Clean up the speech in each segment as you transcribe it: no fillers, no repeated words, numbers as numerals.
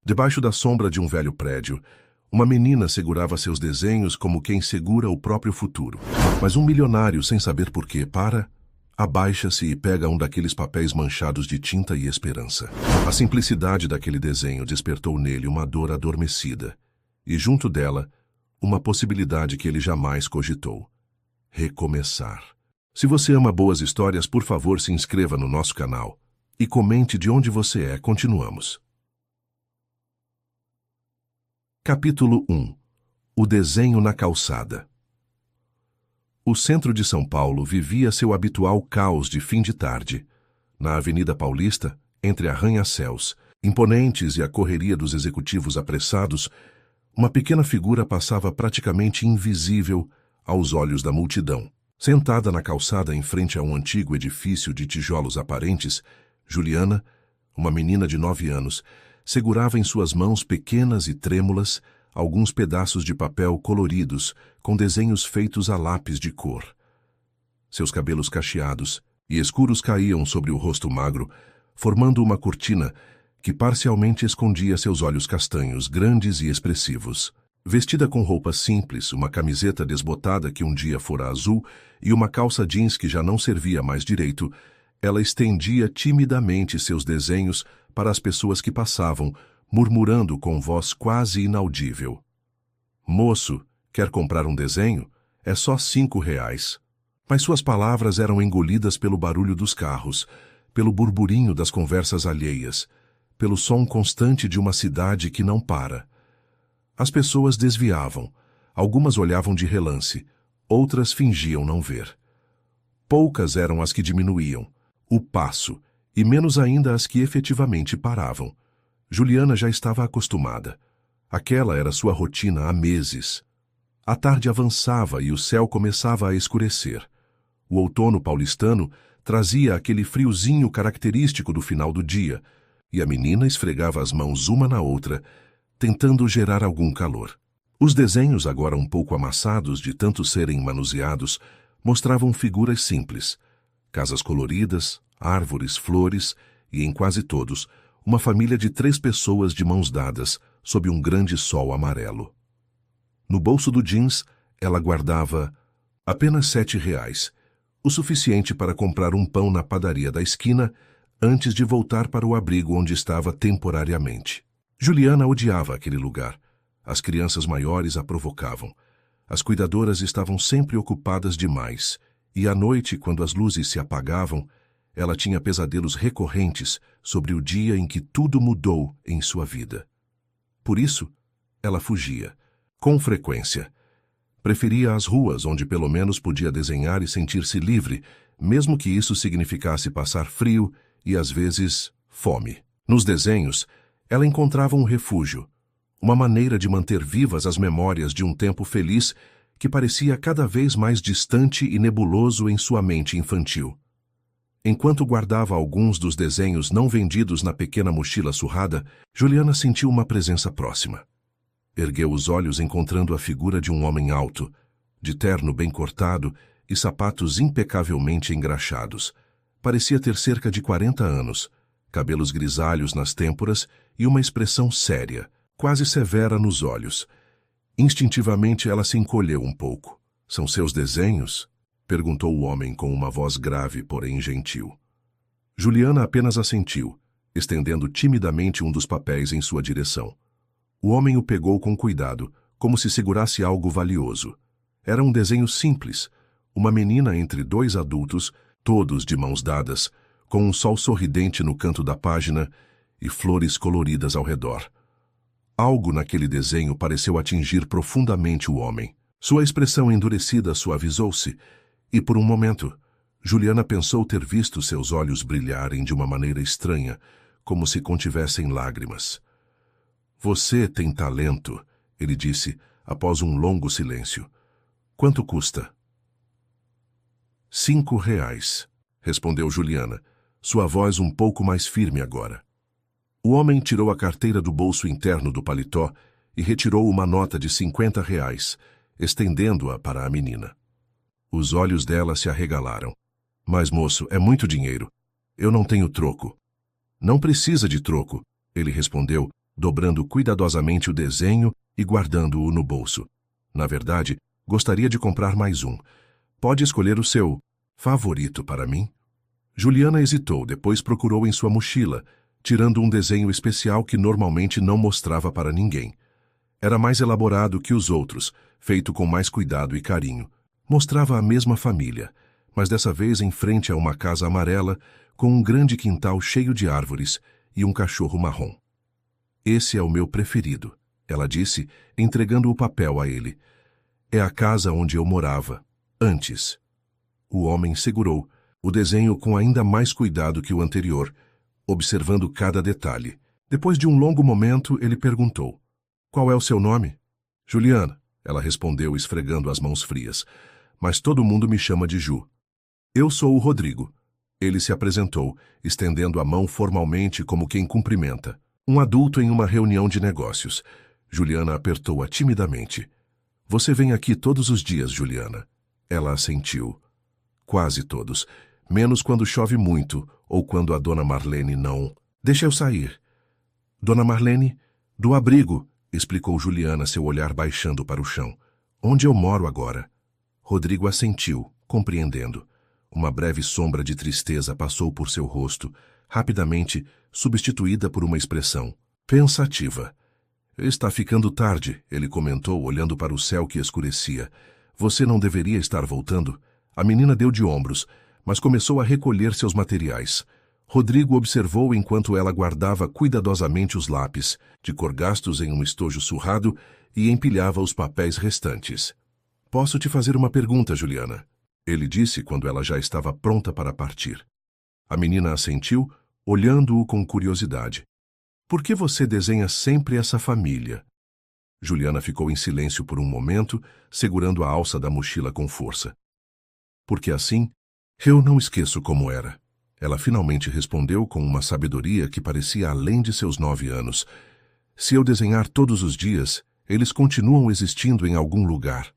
Debaixo da sombra de um velho prédio, uma menina segurava seus desenhos como quem segura o próprio futuro. Mas um milionário, sem saber por quê, abaixa-se e pega um daqueles papéis manchados de tinta e esperança. A simplicidade daquele desenho despertou nele uma dor adormecida, e junto dela, uma possibilidade que ele jamais cogitou: recomeçar. Se você ama boas histórias, por favor, se inscreva no nosso canal e comente de onde você é. Continuamos. Capítulo 1. O desenho na calçada. O centro de São Paulo vivia seu habitual caos de fim de tarde. Na Avenida Paulista, entre arranha-céus imponentes e a correria dos executivos apressados, uma pequena figura passava praticamente invisível aos olhos da multidão. Sentada na calçada em frente a um antigo edifício de tijolos aparentes, Juliana, uma menina de 9 anos, segurava em suas mãos pequenas e trêmulas alguns pedaços de papel coloridos com desenhos feitos a lápis de cor. Seus cabelos cacheados e escuros caíam sobre o rosto magro, formando uma cortina que parcialmente escondia seus olhos castanhos, grandes e expressivos. Vestida com roupas simples, uma camiseta desbotada que um dia fora azul e uma calça jeans que já não servia mais direito, ela estendia timidamente seus desenhos para as pessoas que passavam, murmurando com voz quase inaudível: "Moço, quer comprar um desenho? É só R$5." Mas suas palavras eram engolidas pelo barulho dos carros, pelo burburinho das conversas alheias, pelo som constante de uma cidade que não para. As pessoas desviavam, algumas olhavam de relance, outras fingiam não ver. Poucas eram as que diminuíam o passo, e menos ainda as que efetivamente paravam. Juliana já estava acostumada. Aquela era sua rotina há meses. A tarde avançava e o céu começava a escurecer. O outono paulistano trazia aquele friozinho característico do final do dia, e a menina esfregava as mãos uma na outra, tentando gerar algum calor. Os desenhos, agora um pouco amassados de tanto serem manuseados, mostravam figuras simples: casas coloridas, árvores, flores e, em quase todos, uma família de 3 pessoas de mãos dadas, sob um grande sol amarelo. No bolso do jeans, ela guardava apenas R$7, o suficiente para comprar um pão na padaria da esquina antes de voltar para o abrigo onde estava temporariamente. Juliana odiava aquele lugar. As crianças maiores a provocavam. As cuidadoras estavam sempre ocupadas demais, e à noite, quando as luzes se apagavam, ela tinha pesadelos recorrentes sobre o dia em que tudo mudou em sua vida. Por isso, ela fugia, com frequência. Preferia as ruas, onde pelo menos podia desenhar e sentir-se livre, mesmo que isso significasse passar frio e, às vezes, fome. Nos desenhos, ela encontrava um refúgio, uma maneira de manter vivas as memórias de um tempo feliz que parecia cada vez mais distante e nebuloso em sua mente infantil. Enquanto guardava alguns dos desenhos não vendidos na pequena mochila surrada, Juliana sentiu uma presença próxima. Ergueu os olhos encontrando a figura de um homem alto, de terno bem cortado e sapatos impecavelmente engraxados. Parecia ter cerca de 40 anos, cabelos grisalhos nas têmporas e uma expressão séria, quase severa nos olhos. Instintivamente ela se encolheu um pouco. "São seus desenhos?" perguntou o homem com uma voz grave, porém gentil. Juliana apenas assentiu, estendendo timidamente um dos papéis em sua direção. O homem o pegou com cuidado, como se segurasse algo valioso. Era um desenho simples, uma menina entre 2 adultos, todos de mãos dadas, com um sol sorridente no canto da página e flores coloridas ao redor. Algo naquele desenho pareceu atingir profundamente o homem. Sua expressão endurecida suavizou-se, e por um momento, Juliana pensou ter visto seus olhos brilharem de uma maneira estranha, como se contivessem lágrimas. "Você tem talento", ele disse, após um longo silêncio. "Quanto custa?" R$5, respondeu Juliana, sua voz um pouco mais firme agora. O homem tirou a carteira do bolso interno do paletó e retirou uma nota de R$50, estendendo-a para a menina. Os olhos dela se arregalaram. "Mas, moço, é muito dinheiro. Eu não tenho troco." "Não precisa de troco", ele respondeu, dobrando cuidadosamente o desenho e guardando-o no bolso. Na verdade, gostaria de comprar mais um. Pode escolher o seu favorito para mim? Juliana hesitou, depois procurou em sua mochila, tirando um desenho especial que normalmente não mostrava para ninguém. Era mais elaborado que os outros, feito com mais cuidado e carinho. Mostrava a mesma família, mas dessa vez em frente a uma casa amarela, com um grande quintal cheio de árvores e um cachorro marrom. Esse é o meu preferido, ela disse, entregando o papel a ele. É a casa onde eu morava, antes. O homem segurou o desenho com ainda mais cuidado que o anterior, observando cada detalhe. Depois de um longo momento, ele perguntou: "Qual é o seu nome?" "Juliana", ela respondeu, esfregando as mãos frias. "Mas todo mundo me chama de Ju." "Eu sou o Rodrigo." Ele se apresentou, estendendo a mão formalmente como quem cumprimenta. Um adulto em uma reunião de negócios. Juliana apertou-a timidamente. "Você vem aqui todos os dias, Juliana." Ela assentiu. "Quase todos. Menos quando chove muito ou quando a dona Marlene não..." "Deixa eu sair." "Dona Marlene, do abrigo", explicou Juliana, seu olhar baixando para o chão. "Onde eu moro agora." Rodrigo assentiu, compreendendo. Uma breve sombra de tristeza passou por seu rosto, rapidamente substituída por uma expressão pensativa. "Está ficando tarde", ele comentou, olhando para o céu que escurecia. "Você não deveria estar voltando?" A menina deu de ombros, mas começou a recolher seus materiais. Rodrigo observou enquanto ela guardava cuidadosamente os lápis, de cor gastos em um estojo surrado, e empilhava os papéis restantes. "Posso te fazer uma pergunta, Juliana?" ele disse quando ela já estava pronta para partir. A menina assentiu, olhando-o com curiosidade. "Por que você desenha sempre essa família?" Juliana ficou em silêncio por um momento, segurando a alça da mochila com força. "Porque assim, eu não esqueço como era." Ela finalmente respondeu com uma sabedoria que parecia além de seus 9 anos. "Se eu desenhar todos os dias, eles continuam existindo em algum lugar."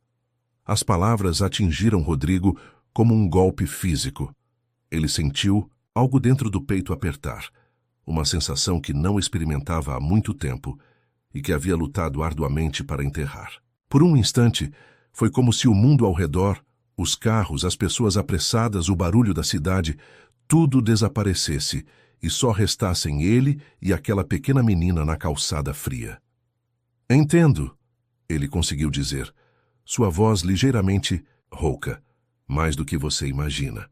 As palavras atingiram Rodrigo como um golpe físico. Ele sentiu algo dentro do peito apertar, uma sensação que não experimentava há muito tempo e que havia lutado arduamente para enterrar. Por um instante, foi como se o mundo ao redor, os carros, as pessoas apressadas, o barulho da cidade, tudo desaparecesse e só restassem ele e aquela pequena menina na calçada fria. "Entendo", ele conseguiu dizer, sua voz ligeiramente rouca, "mais do que você imagina."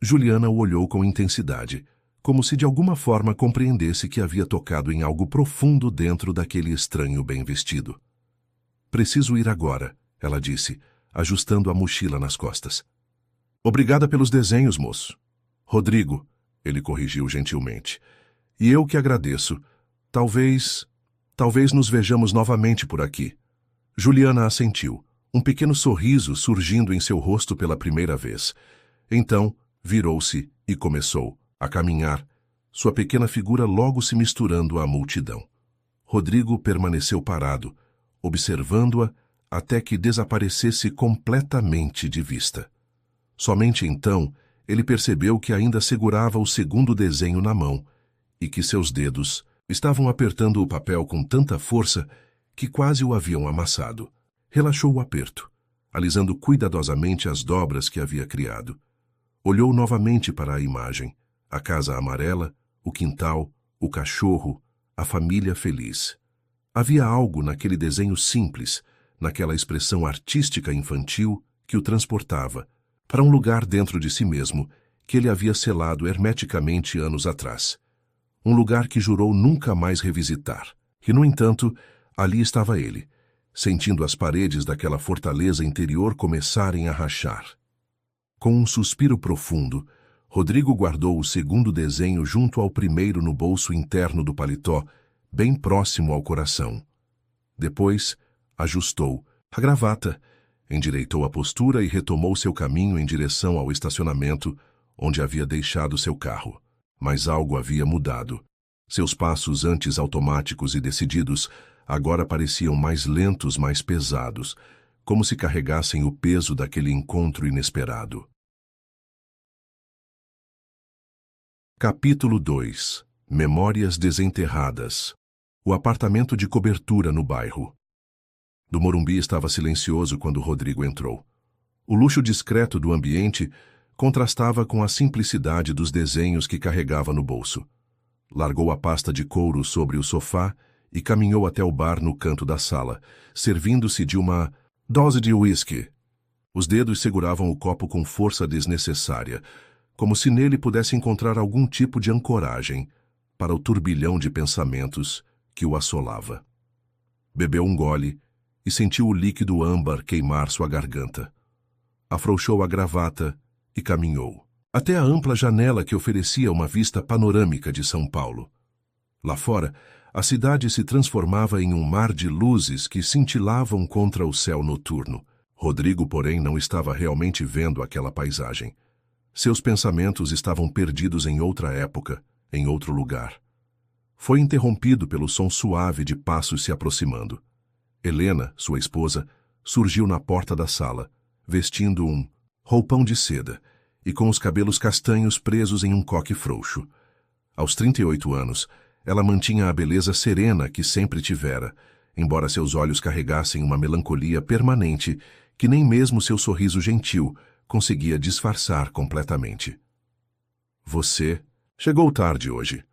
Juliana o olhou com intensidade, como se de alguma forma compreendesse que havia tocado em algo profundo dentro daquele estranho bem vestido. "Preciso ir agora", ela disse, ajustando a mochila nas costas. "Obrigada pelos desenhos, moço." "Rodrigo", ele corrigiu gentilmente. "E eu que agradeço. Talvez nos vejamos novamente por aqui." Juliana assentiu, um pequeno sorriso surgindo em seu rosto pela primeira vez. Então, virou-se e começou a caminhar, sua pequena figura logo se misturando à multidão. Rodrigo permaneceu parado, observando-a até que desaparecesse completamente de vista. Somente então, ele percebeu que ainda segurava o segundo desenho na mão e que seus dedos estavam apertando o papel com tanta força que quase o haviam amassado. Relaxou o aperto, alisando cuidadosamente as dobras que havia criado. Olhou novamente para a imagem, a casa amarela, o quintal, o cachorro, a família feliz. Havia algo naquele desenho simples, naquela expressão artística infantil que o transportava para um lugar dentro de si mesmo que ele havia selado hermeticamente anos atrás. Um lugar que jurou nunca mais revisitar. E, no entanto, ali estava ele, sentindo as paredes daquela fortaleza interior começarem a rachar. Com um suspiro profundo, Rodrigo guardou o segundo desenho junto ao primeiro no bolso interno do paletó, bem próximo ao coração. Depois, ajustou a gravata, endireitou a postura e retomou seu caminho em direção ao estacionamento, onde havia deixado seu carro. Mas algo havia mudado. Seus passos, antes automáticos e decididos, agora pareciam mais lentos, mais pesados, como se carregassem o peso daquele encontro inesperado. Capítulo 2. Memórias desenterradas. O apartamento de cobertura no bairro. Do Morumbi estava silencioso quando Rodrigo entrou. O luxo discreto do ambiente contrastava com a simplicidade dos desenhos que carregava no bolso. Largou a pasta de couro sobre o sofá e caminhou até o bar no canto da sala, servindo-se de uma dose de uísque. Os dedos seguravam o copo com força desnecessária, como se nele pudesse encontrar algum tipo de ancoragem para o turbilhão de pensamentos que o assolava. Bebeu um gole e sentiu o líquido âmbar queimar sua garganta. Afrouxou a gravata e caminhou até a ampla janela que oferecia uma vista panorâmica de São Paulo. Lá fora, a cidade se transformava em um mar de luzes que cintilavam contra o céu noturno. Rodrigo, porém, não estava realmente vendo aquela paisagem. Seus pensamentos estavam perdidos em outra época, em outro lugar. Foi interrompido pelo som suave de passos se aproximando. Helena, sua esposa, surgiu na porta da sala, vestindo um roupão de seda e com os cabelos castanhos presos em um coque frouxo. Aos 38 anos, ela mantinha a beleza serena que sempre tivera, embora seus olhos carregassem uma melancolia permanente que nem mesmo seu sorriso gentil conseguia disfarçar completamente. Você chegou tarde hoje,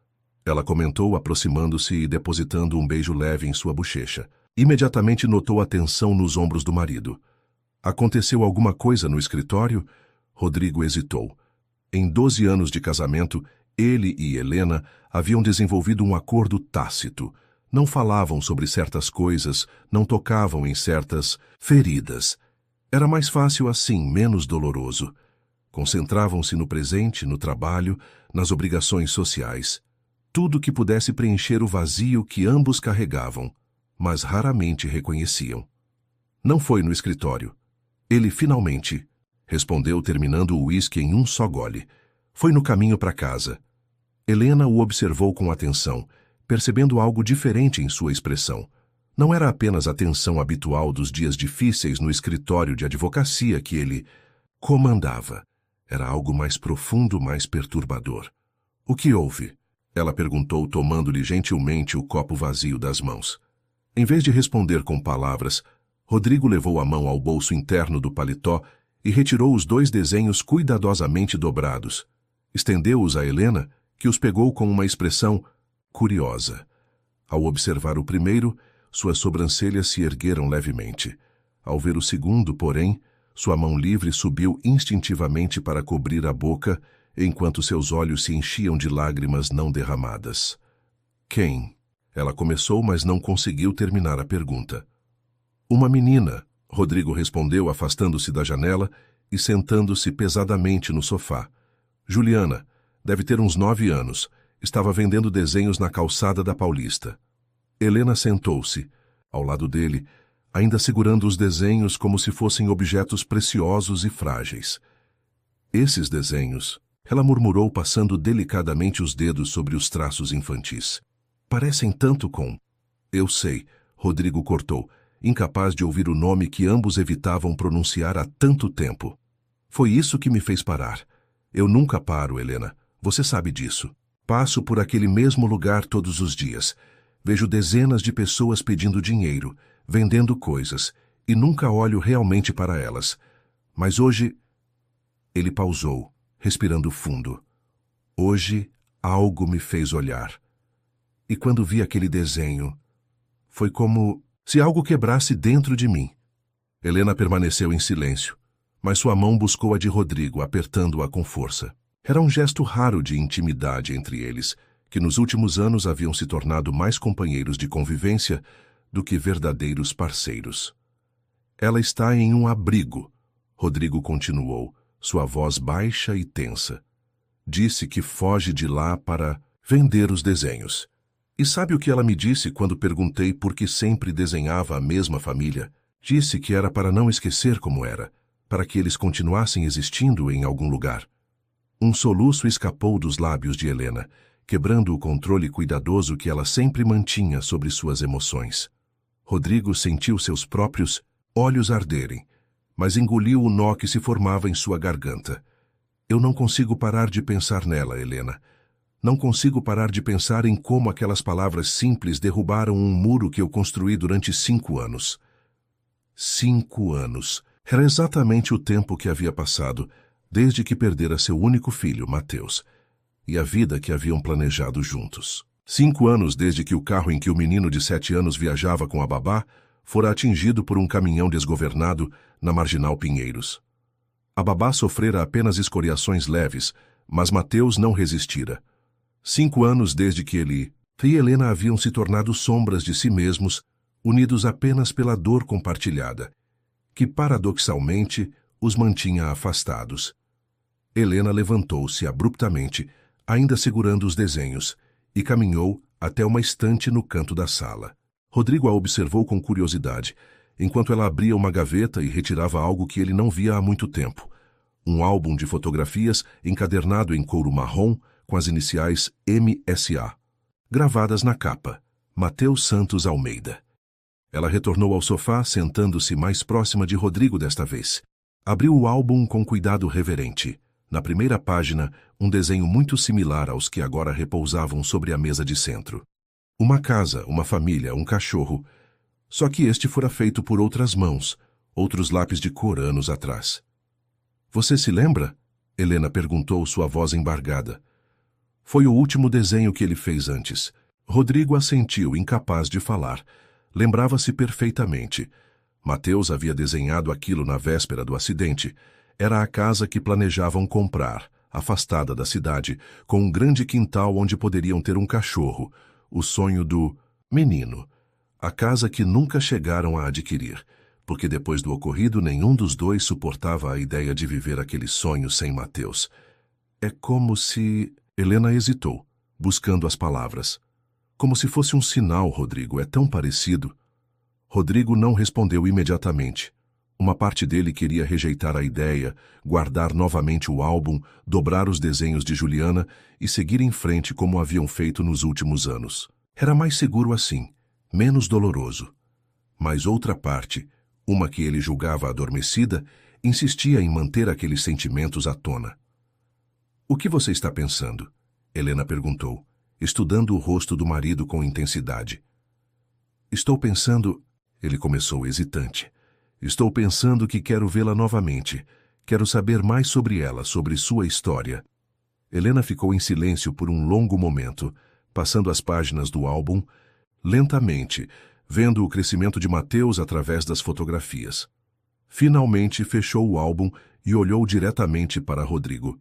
ela comentou, aproximando-se e depositando um beijo leve em sua bochecha. Imediatamente notou a tensão nos ombros do marido. Aconteceu alguma coisa no escritório? Rodrigo hesitou. Em 12 anos de casamento, ele e Helena haviam desenvolvido um acordo tácito. Não falavam sobre certas coisas, não tocavam em certas feridas. Era mais fácil assim, menos doloroso. Concentravam-se no presente, no trabalho, nas obrigações sociais. Tudo que pudesse preencher o vazio que ambos carregavam, mas raramente reconheciam. Não foi no escritório. Ele finalmente respondeu, terminando o uísque em um só gole. Foi no caminho para casa. Helena o observou com atenção, percebendo algo diferente em sua expressão. Não era apenas a tensão habitual dos dias difíceis no escritório de advocacia que ele comandava. Era algo mais profundo, mais perturbador. O que houve? Ela perguntou, tomando-lhe gentilmente o copo vazio das mãos. Em vez de responder com palavras, Rodrigo levou a mão ao bolso interno do paletó e retirou os 2 desenhos cuidadosamente dobrados. Estendeu-os a Helena, que os pegou com uma expressão curiosa. Ao observar o primeiro, suas sobrancelhas se ergueram levemente. Ao ver o segundo, porém, sua mão livre subiu instintivamente para cobrir a boca, enquanto seus olhos se enchiam de lágrimas não derramadas. Quem? Ela começou, mas não conseguiu terminar a pergunta. Uma menina, Rodrigo respondeu, afastando-se da janela e sentando-se pesadamente no sofá. Juliana, deve ter uns 9 anos, estava vendendo desenhos na calçada da Paulista. Helena sentou-se, ao lado dele, ainda segurando os desenhos como se fossem objetos preciosos e frágeis. Esses desenhos, ela murmurou, passando delicadamente os dedos sobre os traços infantis. Parecem tanto com... Eu sei, Rodrigo cortou, incapaz de ouvir o nome que ambos evitavam pronunciar há tanto tempo. Foi isso que me fez parar. Eu nunca paro, Helena. Você sabe disso. Passo por aquele mesmo lugar todos os dias. Vejo dezenas de pessoas pedindo dinheiro, vendendo coisas, e nunca olho realmente para elas. Mas hoje... Ele pausou, respirando fundo. Hoje, algo me fez olhar. E quando vi aquele desenho, foi como se algo quebrasse dentro de mim. Helena permaneceu em silêncio, mas sua mão buscou a de Rodrigo, apertando-a com força. Era um gesto raro de intimidade entre eles, que nos últimos anos haviam se tornado mais companheiros de convivência do que verdadeiros parceiros. Ela está em um abrigo, Rodrigo continuou, sua voz baixa e tensa. Disse que foge de lá para vender os desenhos. E sabe o que ela me disse quando perguntei por que sempre desenhava a mesma família? Disse que era para não esquecer como era, para que eles continuassem existindo em algum lugar. Um soluço escapou dos lábios de Helena, quebrando o controle cuidadoso que ela sempre mantinha sobre suas emoções. Rodrigo sentiu seus próprios olhos arderem, mas engoliu o nó que se formava em sua garganta. Eu não consigo parar de pensar nela, Helena. Não consigo parar de pensar em como aquelas palavras simples derrubaram um muro que eu construí durante 5 anos. 5 anos. Era exatamente o tempo que havia passado, desde que perdera seu único filho, Mateus, e a vida que haviam planejado juntos. 5 anos desde que o carro em que o menino de 7 anos viajava com a babá fora atingido por um caminhão desgovernado na Marginal Pinheiros. A babá sofrera apenas escoriações leves, mas Mateus não resistira. 5 anos desde que ele e Helena haviam se tornado sombras de si mesmos, unidos apenas pela dor compartilhada, que paradoxalmente os mantinha afastados. Helena levantou-se abruptamente, ainda segurando os desenhos, e caminhou até uma estante no canto da sala. Rodrigo a observou com curiosidade, enquanto ela abria uma gaveta e retirava algo que ele não via há muito tempo. Um álbum de fotografias encadernado em couro marrom com as iniciais MSA, gravadas na capa, Mateus Santos Almeida. Ela retornou ao sofá, sentando-se mais próxima de Rodrigo desta vez. Abriu o álbum com cuidado reverente. Na primeira página, um desenho muito similar aos que agora repousavam sobre a mesa de centro. Uma casa, uma família, um cachorro. Só que este fora feito por outras mãos, outros lápis de cor anos atrás. Você se lembra? Helena perguntou, sua voz embargada. Foi o último desenho que ele fez antes. Rodrigo assentiu, incapaz de falar. Lembrava-se perfeitamente. Mateus havia desenhado aquilo na véspera do acidente. Era a casa que planejavam comprar, afastada da cidade, com um grande quintal onde poderiam ter um cachorro, o sonho do menino. A casa que nunca chegaram a adquirir, porque depois do ocorrido nenhum dos dois suportava a ideia de viver aquele sonho sem Mateus. É como se... Helena hesitou, buscando as palavras. Como se fosse um sinal, Rodrigo, é tão parecido. Rodrigo não respondeu imediatamente. Uma parte dele queria rejeitar a ideia, guardar novamente o álbum, dobrar os desenhos de Juliana e seguir em frente como haviam feito nos últimos anos. Era mais seguro assim, menos doloroso. Mas outra parte, uma que ele julgava adormecida, insistia em manter aqueles sentimentos à tona. O que você está pensando? Helena perguntou, estudando o rosto do marido com intensidade. Estou pensando... Ele começou hesitante. Estou pensando que quero vê-la novamente. Quero saber mais sobre ela, sobre sua história. Helena ficou em silêncio por um longo momento, passando as páginas do álbum, lentamente, vendo o crescimento de Mateus através das fotografias. Finalmente fechou o álbum e olhou diretamente para Rodrigo.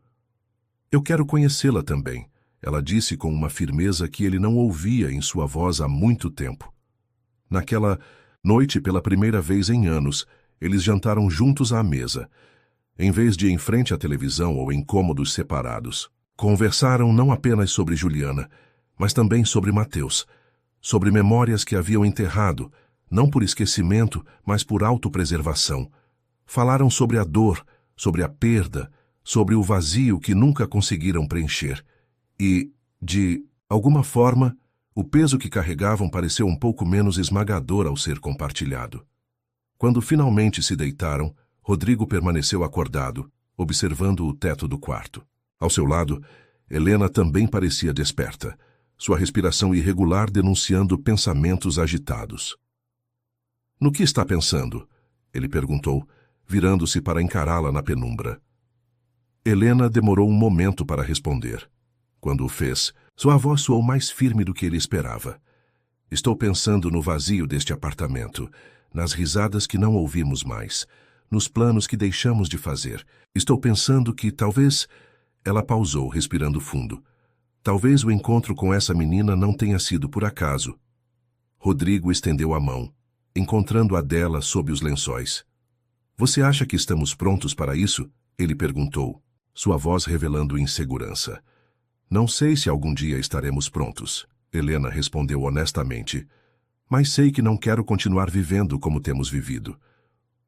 Eu quero conhecê-la também, ela disse com uma firmeza que ele não ouvia em sua voz há muito tempo. Naquela noite, pela primeira vez em anos, eles jantaram juntos à mesa, em vez de em frente à televisão ou em cômodos separados. Conversaram não apenas sobre Juliana, mas também sobre Mateus, sobre memórias que haviam enterrado, não por esquecimento, mas por autopreservação. Falaram sobre a dor, sobre a perda, sobre o vazio que nunca conseguiram preencher. E, de alguma forma, o peso que carregavam pareceu um pouco menos esmagador ao ser compartilhado. Quando finalmente se deitaram, Rodrigo permaneceu acordado, observando o teto do quarto. Ao seu lado, Helena também parecia desperta, sua respiração irregular denunciando pensamentos agitados. No que está pensando? Ele perguntou, virando-se para encará-la na penumbra. Helena demorou um momento para responder. Quando o fez, sua voz soou mais firme do que ele esperava. Estou pensando no vazio deste apartamento, nas risadas que não ouvimos mais, nos planos que deixamos de fazer. Estou pensando que talvez... Ela pausou, respirando fundo. Talvez o encontro com essa menina não tenha sido por acaso. Rodrigo estendeu a mão, encontrando a dela sob os lençóis. Você acha que estamos prontos para isso? Ele perguntou, sua voz revelando insegurança. Não sei se algum dia estaremos prontos, Helena respondeu honestamente. Mas sei que não quero continuar vivendo como temos vivido.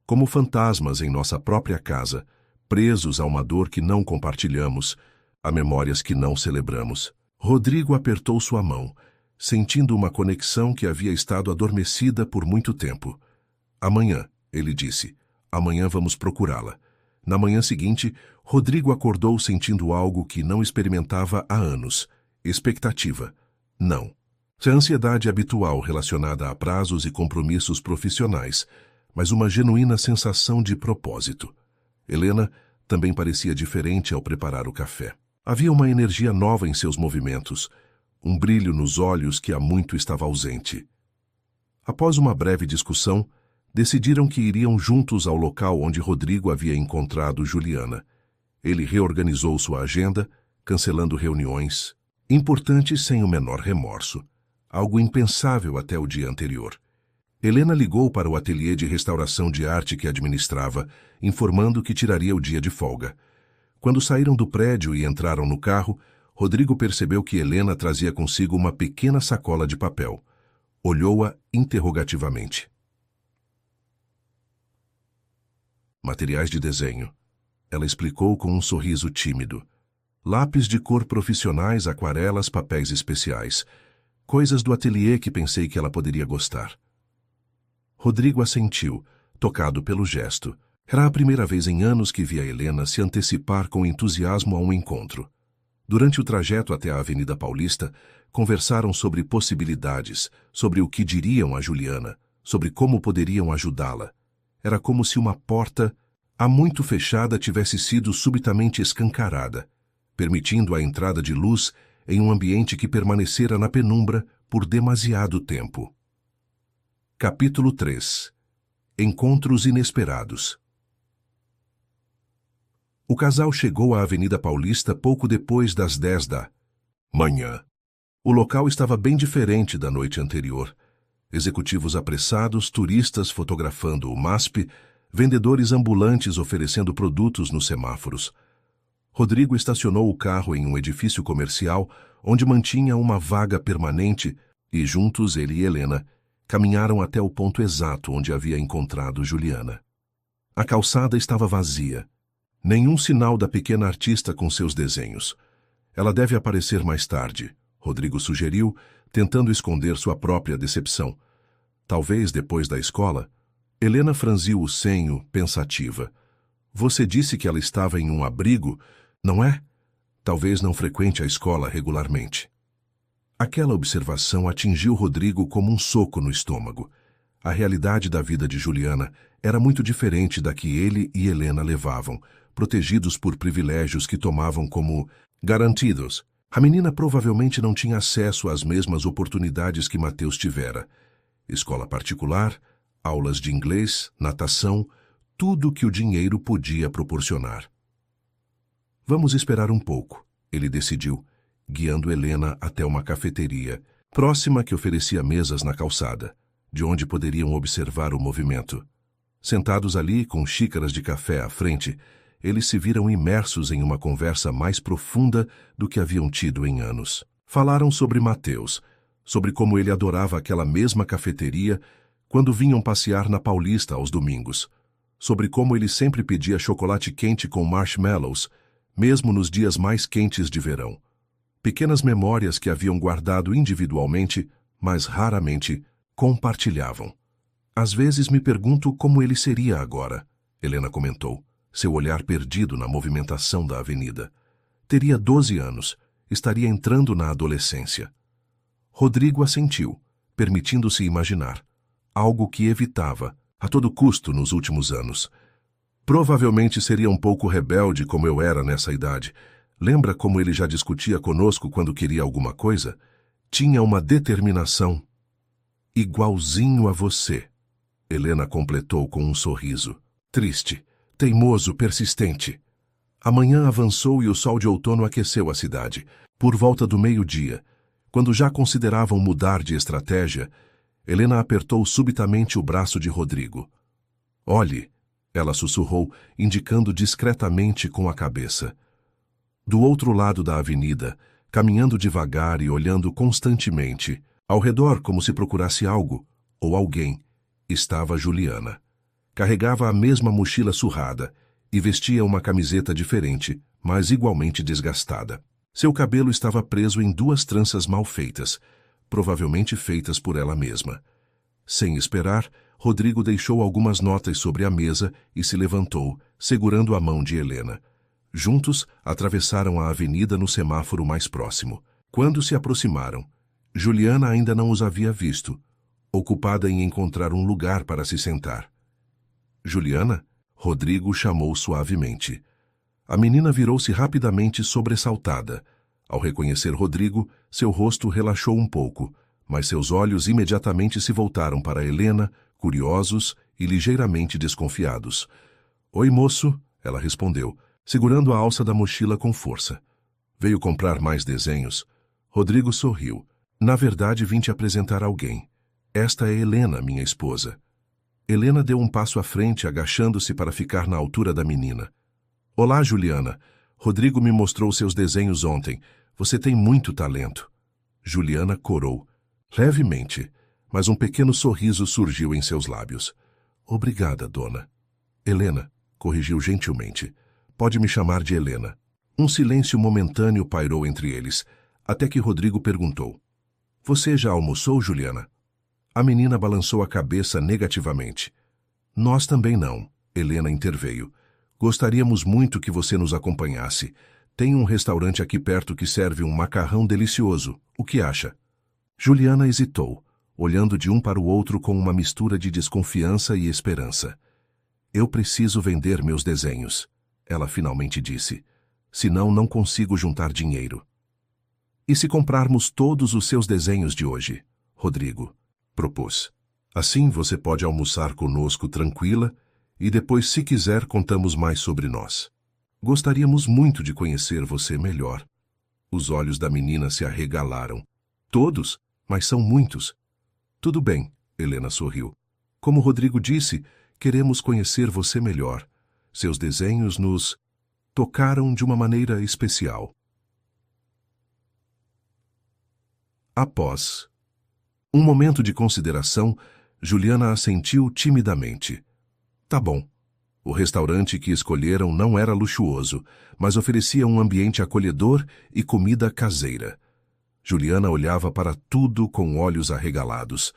Como fantasmas em nossa própria casa, presos a uma dor que não compartilhamos, a memórias que não celebramos. Rodrigo apertou sua mão, sentindo uma conexão que havia estado adormecida por muito tempo. Amanhã, ele disse, amanhã vamos procurá-la. Na manhã seguinte, Rodrigo acordou sentindo algo que não experimentava há anos, Expectativa. Não. A ansiedade habitual relacionada a prazos e compromissos profissionais, mas uma genuína sensação de propósito. Helena também parecia diferente ao preparar o café. Havia uma energia nova em seus movimentos, um brilho nos olhos que há muito estava ausente. Após uma breve discussão, decidiram que iriam juntos ao local onde Rodrigo havia encontrado Juliana. Ele reorganizou sua agenda, cancelando reuniões importantes sem o menor remorso, algo impensável até o dia anterior. Helena ligou para o ateliê de restauração de arte que administrava, informando que tiraria o dia de folga. Quando saíram do prédio e entraram no carro, Rodrigo percebeu que Helena trazia consigo uma pequena sacola de papel. Olhou-a interrogativamente. Materiais de desenho. Ela explicou com um sorriso tímido. Lápis de cor profissionais, aquarelas, papéis especiais. Coisas do ateliê que pensei que ela poderia gostar. Rodrigo assentiu, tocado pelo gesto. Era a primeira vez em anos que via Helena se antecipar com entusiasmo a um encontro. Durante o trajeto até a Avenida Paulista, conversaram sobre possibilidades, sobre o que diriam a Juliana, sobre como poderiam ajudá-la. Era como se uma porta, há muito fechada, tivesse sido subitamente escancarada, permitindo a entrada de luz em um ambiente que permanecera na penumbra por demasiado tempo. Capítulo 3. Encontros inesperados. O casal chegou à Avenida Paulista pouco depois das 10 da manhã. O local estava bem diferente da noite anterior. Executivos apressados, turistas fotografando o MASP, vendedores ambulantes oferecendo produtos nos semáforos. Rodrigo estacionou o carro em um edifício comercial onde mantinha uma vaga permanente e juntos ele e Helena caminharam até o ponto exato onde havia encontrado Juliana. A calçada estava vazia. Nenhum sinal da pequena artista com seus desenhos. Ela deve aparecer mais tarde, Rodrigo sugeriu, tentando esconder sua própria decepção. Talvez depois da escola. Helena franziu o senho, pensativa. Você disse que ela estava em um abrigo, não é? Talvez não frequente a escola regularmente. Aquela observação atingiu Rodrigo como um soco no estômago. A realidade da vida de Juliana era muito diferente da que ele e Helena levavam, protegidos por privilégios que tomavam como garantidos. A menina provavelmente não tinha acesso às mesmas oportunidades que Mateus tivera. Escola particular, aulas de inglês, natação, tudo que o dinheiro podia proporcionar. Vamos esperar um pouco, ele decidiu, guiando Helena até uma cafeteria, próxima que oferecia mesas na calçada, de onde poderiam observar o movimento. Sentados ali, com xícaras de café à frente, eles se viram imersos em uma conversa mais profunda do que haviam tido em anos. Falaram sobre Mateus, sobre como ele adorava aquela mesma cafeteria quando vinham passear na Paulista aos domingos, sobre como ele sempre pedia chocolate quente com marshmallows, mesmo nos dias mais quentes de verão. Pequenas memórias que haviam guardado individualmente, mas raramente compartilhavam. Às vezes me pergunto como ele seria agora, Helena comentou, seu olhar perdido na movimentação da avenida. Teria 12 anos, estaria entrando na adolescência. Rodrigo assentiu, permitindo-se imaginar, algo que evitava, a todo custo nos últimos anos. Provavelmente seria um pouco rebelde como eu era nessa idade. Lembra como ele já discutia conosco quando queria alguma coisa? Tinha uma determinação. Igualzinho a você, Helena completou com um sorriso. Triste, teimoso, persistente. A manhã avançou e o sol de outono aqueceu a cidade. Por volta do meio-dia, quando já consideravam mudar de estratégia, Helena apertou subitamente o braço de Rodrigo. Olhe, ela sussurrou, indicando discretamente com a cabeça. Do outro lado da avenida, caminhando devagar e olhando constantemente, ao redor como se procurasse algo, ou alguém, estava Juliana. Carregava a mesma mochila surrada e vestia uma camiseta diferente, mas igualmente desgastada. Seu cabelo estava preso em 2 tranças mal feitas, provavelmente feitas por ela mesma. Sem esperar, Rodrigo deixou algumas notas sobre a mesa e se levantou, segurando a mão de Helena. Juntos, atravessaram a avenida no semáforo mais próximo. Quando se aproximaram, Juliana ainda não os havia visto, ocupada em encontrar um lugar para se sentar. Juliana? Rodrigo chamou suavemente. A menina virou-se rapidamente sobressaltada. Ao reconhecer Rodrigo, seu rosto relaxou um pouco, mas seus olhos imediatamente se voltaram para Helena, curiosos e ligeiramente desconfiados. "Oi, moço", ela respondeu, segurando a alça da mochila com força. "Veio comprar mais desenhos?" Rodrigo sorriu. "Na verdade, vim te apresentar alguém. Esta é Helena, minha esposa." Helena deu um passo à frente, agachando-se para ficar na altura da menina. "Olá, Juliana. Rodrigo me mostrou seus desenhos ontem. Você tem muito talento." Juliana corou. Levemente, mas um pequeno sorriso surgiu em seus lábios. "Obrigada, dona." "Helena", corrigiu gentilmente. "Pode me chamar de Helena." Um silêncio momentâneo pairou entre eles, até que Rodrigo perguntou: "Você já almoçou, Juliana?" A menina balançou a cabeça negativamente. "Nós também não", Helena interveio. "Gostaríamos muito que você nos acompanhasse. Tem um restaurante aqui perto que serve um macarrão delicioso. O que acha?" Juliana hesitou, olhando de um para o outro com uma mistura de desconfiança e esperança. "Eu preciso vender meus desenhos", ela finalmente disse. "Senão não consigo juntar dinheiro." "E se comprarmos todos os seus desenhos de hoje?" Rodrigo propôs. "Assim você pode almoçar conosco tranquila e depois, se quiser, contamos mais sobre nós. Gostaríamos muito de conhecer você melhor." Os olhos da menina se arregalaram. "Todos? Mas são muitos." "Tudo bem", Helena sorriu. "Como Rodrigo disse, queremos conhecer você melhor. Seus desenhos nos tocaram de uma maneira especial." Após um momento de consideração, Juliana assentiu timidamente. "Tá bom." O restaurante que escolheram não era luxuoso, mas oferecia um ambiente acolhedor e comida caseira. Juliana olhava para tudo com olhos arregalados.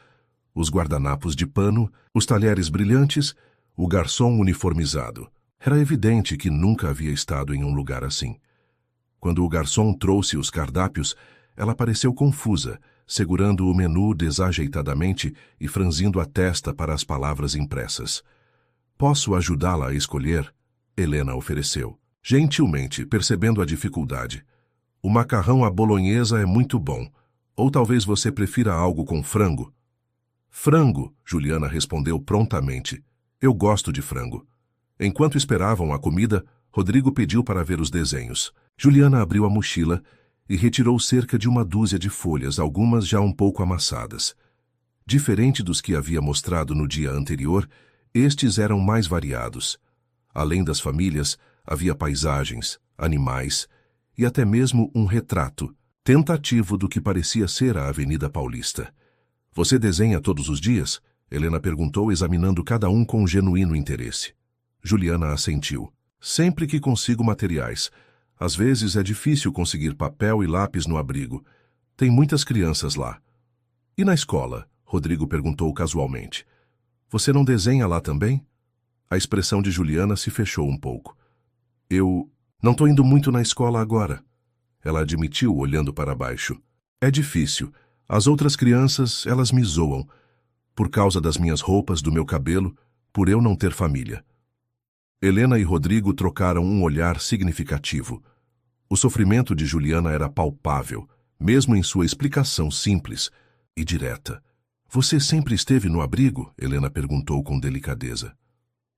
Os guardanapos de pano, os talheres brilhantes, o garçom uniformizado. Era evidente que nunca havia estado em um lugar assim. Quando o garçom trouxe os cardápios, ela pareceu confusa, segurando o menu desajeitadamente e franzindo a testa para as palavras impressas. "Posso ajudá-la a escolher?" Helena ofereceu, gentilmente, percebendo a dificuldade. "O macarrão à bolonhesa é muito bom. Ou talvez você prefira algo com frango?" "Frango", Juliana respondeu prontamente. "Eu gosto de frango." Enquanto esperavam a comida, Rodrigo pediu para ver os desenhos. Juliana abriu a mochila e retirou cerca de uma dúzia de folhas, algumas já um pouco amassadas. Diferente dos que havia mostrado no dia anterior, estes eram mais variados. Além das famílias, havia paisagens, animais e até mesmo um retrato, tentativo do que parecia ser a Avenida Paulista. "Você desenha todos os dias?" Helena perguntou, examinando cada um com genuíno interesse. Juliana assentiu. "Sempre que consigo materiais. Às vezes é difícil conseguir papel e lápis no abrigo. Tem muitas crianças lá." "E na escola?" Rodrigo perguntou casualmente. "Você não desenha lá também?" A expressão de Juliana se fechou um pouco. "Eu não estou indo muito na escola agora", ela admitiu, olhando para baixo. "É difícil. As outras crianças, elas me zoam. Por causa das minhas roupas, do meu cabelo, por eu não ter família." Helena e Rodrigo trocaram um olhar significativo. O sofrimento de Juliana era palpável, mesmo em sua explicação simples e direta. "Você sempre esteve no abrigo?" Helena perguntou com delicadeza.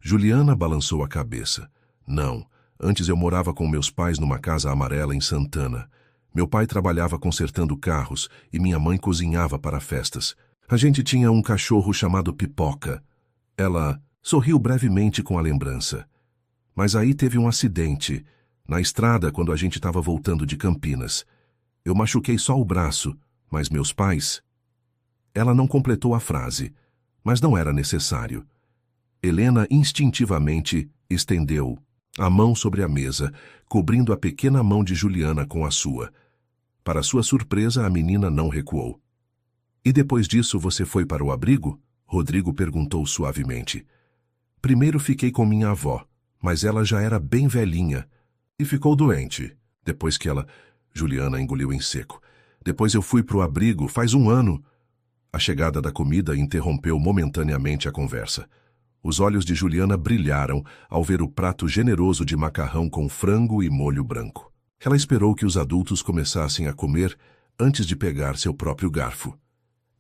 Juliana balançou a cabeça. "Não, antes eu morava com meus pais numa casa amarela em Santana. Meu pai trabalhava consertando carros e minha mãe cozinhava para festas. A gente tinha um cachorro chamado Pipoca." Ela sorriu brevemente com a lembrança. "Mas aí teve um acidente, na estrada quando a gente estava voltando de Campinas. Eu machuquei só o braço, mas meus pais..." Ela não completou a frase, mas não era necessário. Helena instintivamente estendeu a mão sobre a mesa, cobrindo a pequena mão de Juliana com a sua. Para sua surpresa, a menina não recuou. "E depois disso você foi para o abrigo?" Rodrigo perguntou suavemente. "Primeiro fiquei com minha avó, mas ela já era bem velhinha e ficou doente. Depois que ela..." Juliana engoliu em seco. Depois eu fui para o abrigo, faz um ano. A chegada da comida interrompeu momentaneamente a conversa. Os olhos de Juliana brilharam ao ver o prato generoso de macarrão com frango e molho branco. Ela esperou que os adultos começassem a comer antes de pegar seu próprio garfo,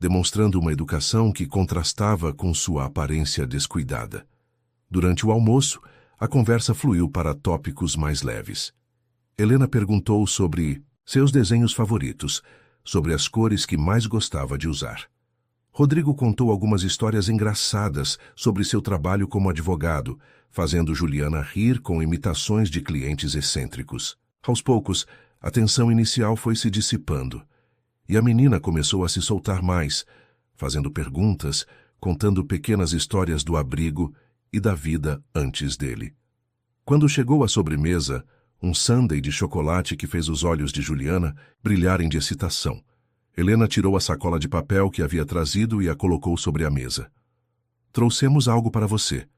demonstrando uma educação que contrastava com sua aparência descuidada. Durante o almoço, a conversa fluiu para tópicos mais leves. Helena perguntou sobre seus desenhos favoritos, sobre as cores que mais gostava de usar. Rodrigo contou algumas histórias engraçadas sobre seu trabalho como advogado, fazendo Juliana rir com imitações de clientes excêntricos. Aos poucos, a tensão inicial foi se dissipando, e a menina começou a se soltar mais, fazendo perguntas, contando pequenas histórias do abrigo e da vida antes dele. Quando chegou à sobremesa, um sundae de chocolate que fez os olhos de Juliana brilharem de excitação. Helena tirou a sacola de papel que havia trazido e a colocou sobre a mesa. Trouxemos algo para você,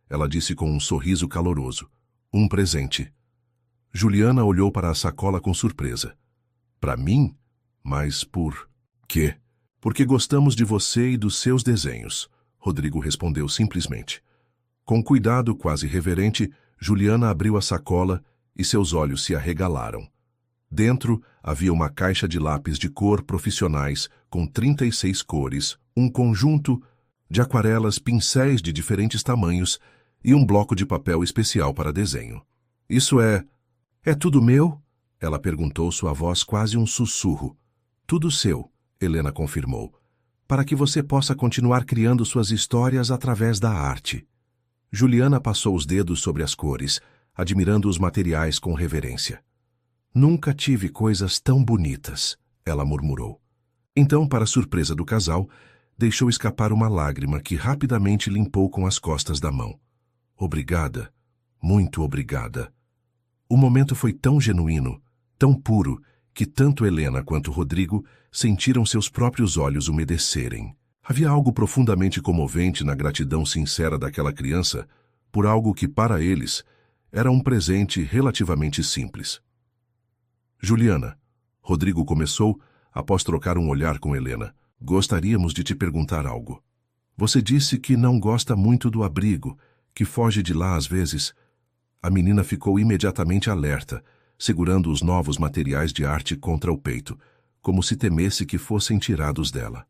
ela disse com um sorriso caloroso. Um presente. Juliana olhou para a sacola com surpresa. Para mim? Mas por quê? Porque gostamos de você e dos seus desenhos, Rodrigo respondeu simplesmente. Com cuidado quase reverente, Juliana abriu a sacola e seus olhos se arregalaram. Dentro havia uma caixa de lápis de cor profissionais com 36 cores, um conjunto de aquarelas, pincéis de diferentes tamanhos e um bloco de papel especial para desenho. Isso é tudo meu? Ela perguntou, sua voz quase um sussurro. Tudo seu, Helena confirmou, para que você possa continuar criando suas histórias através da arte. Juliana passou os dedos sobre as cores, admirando os materiais com reverência. Nunca tive coisas tão bonitas, ela murmurou. Então, para surpresa do casal, deixou escapar uma lágrima que rapidamente limpou com as costas da mão. Obrigada, muito obrigada. O momento foi tão genuíno, tão puro, que tanto Helena quanto Rodrigo sentiram seus próprios olhos umedecerem. Havia algo profundamente comovente na gratidão sincera daquela criança por algo que, para eles, era um presente relativamente simples. Juliana, Rodrigo começou, após trocar um olhar com Helena, gostaríamos de te perguntar algo. Você disse que não gosta muito do abrigo, que foge de lá às vezes. A menina ficou imediatamente alerta, segurando os novos materiais de arte contra o peito, como se temesse que fossem tirados dela.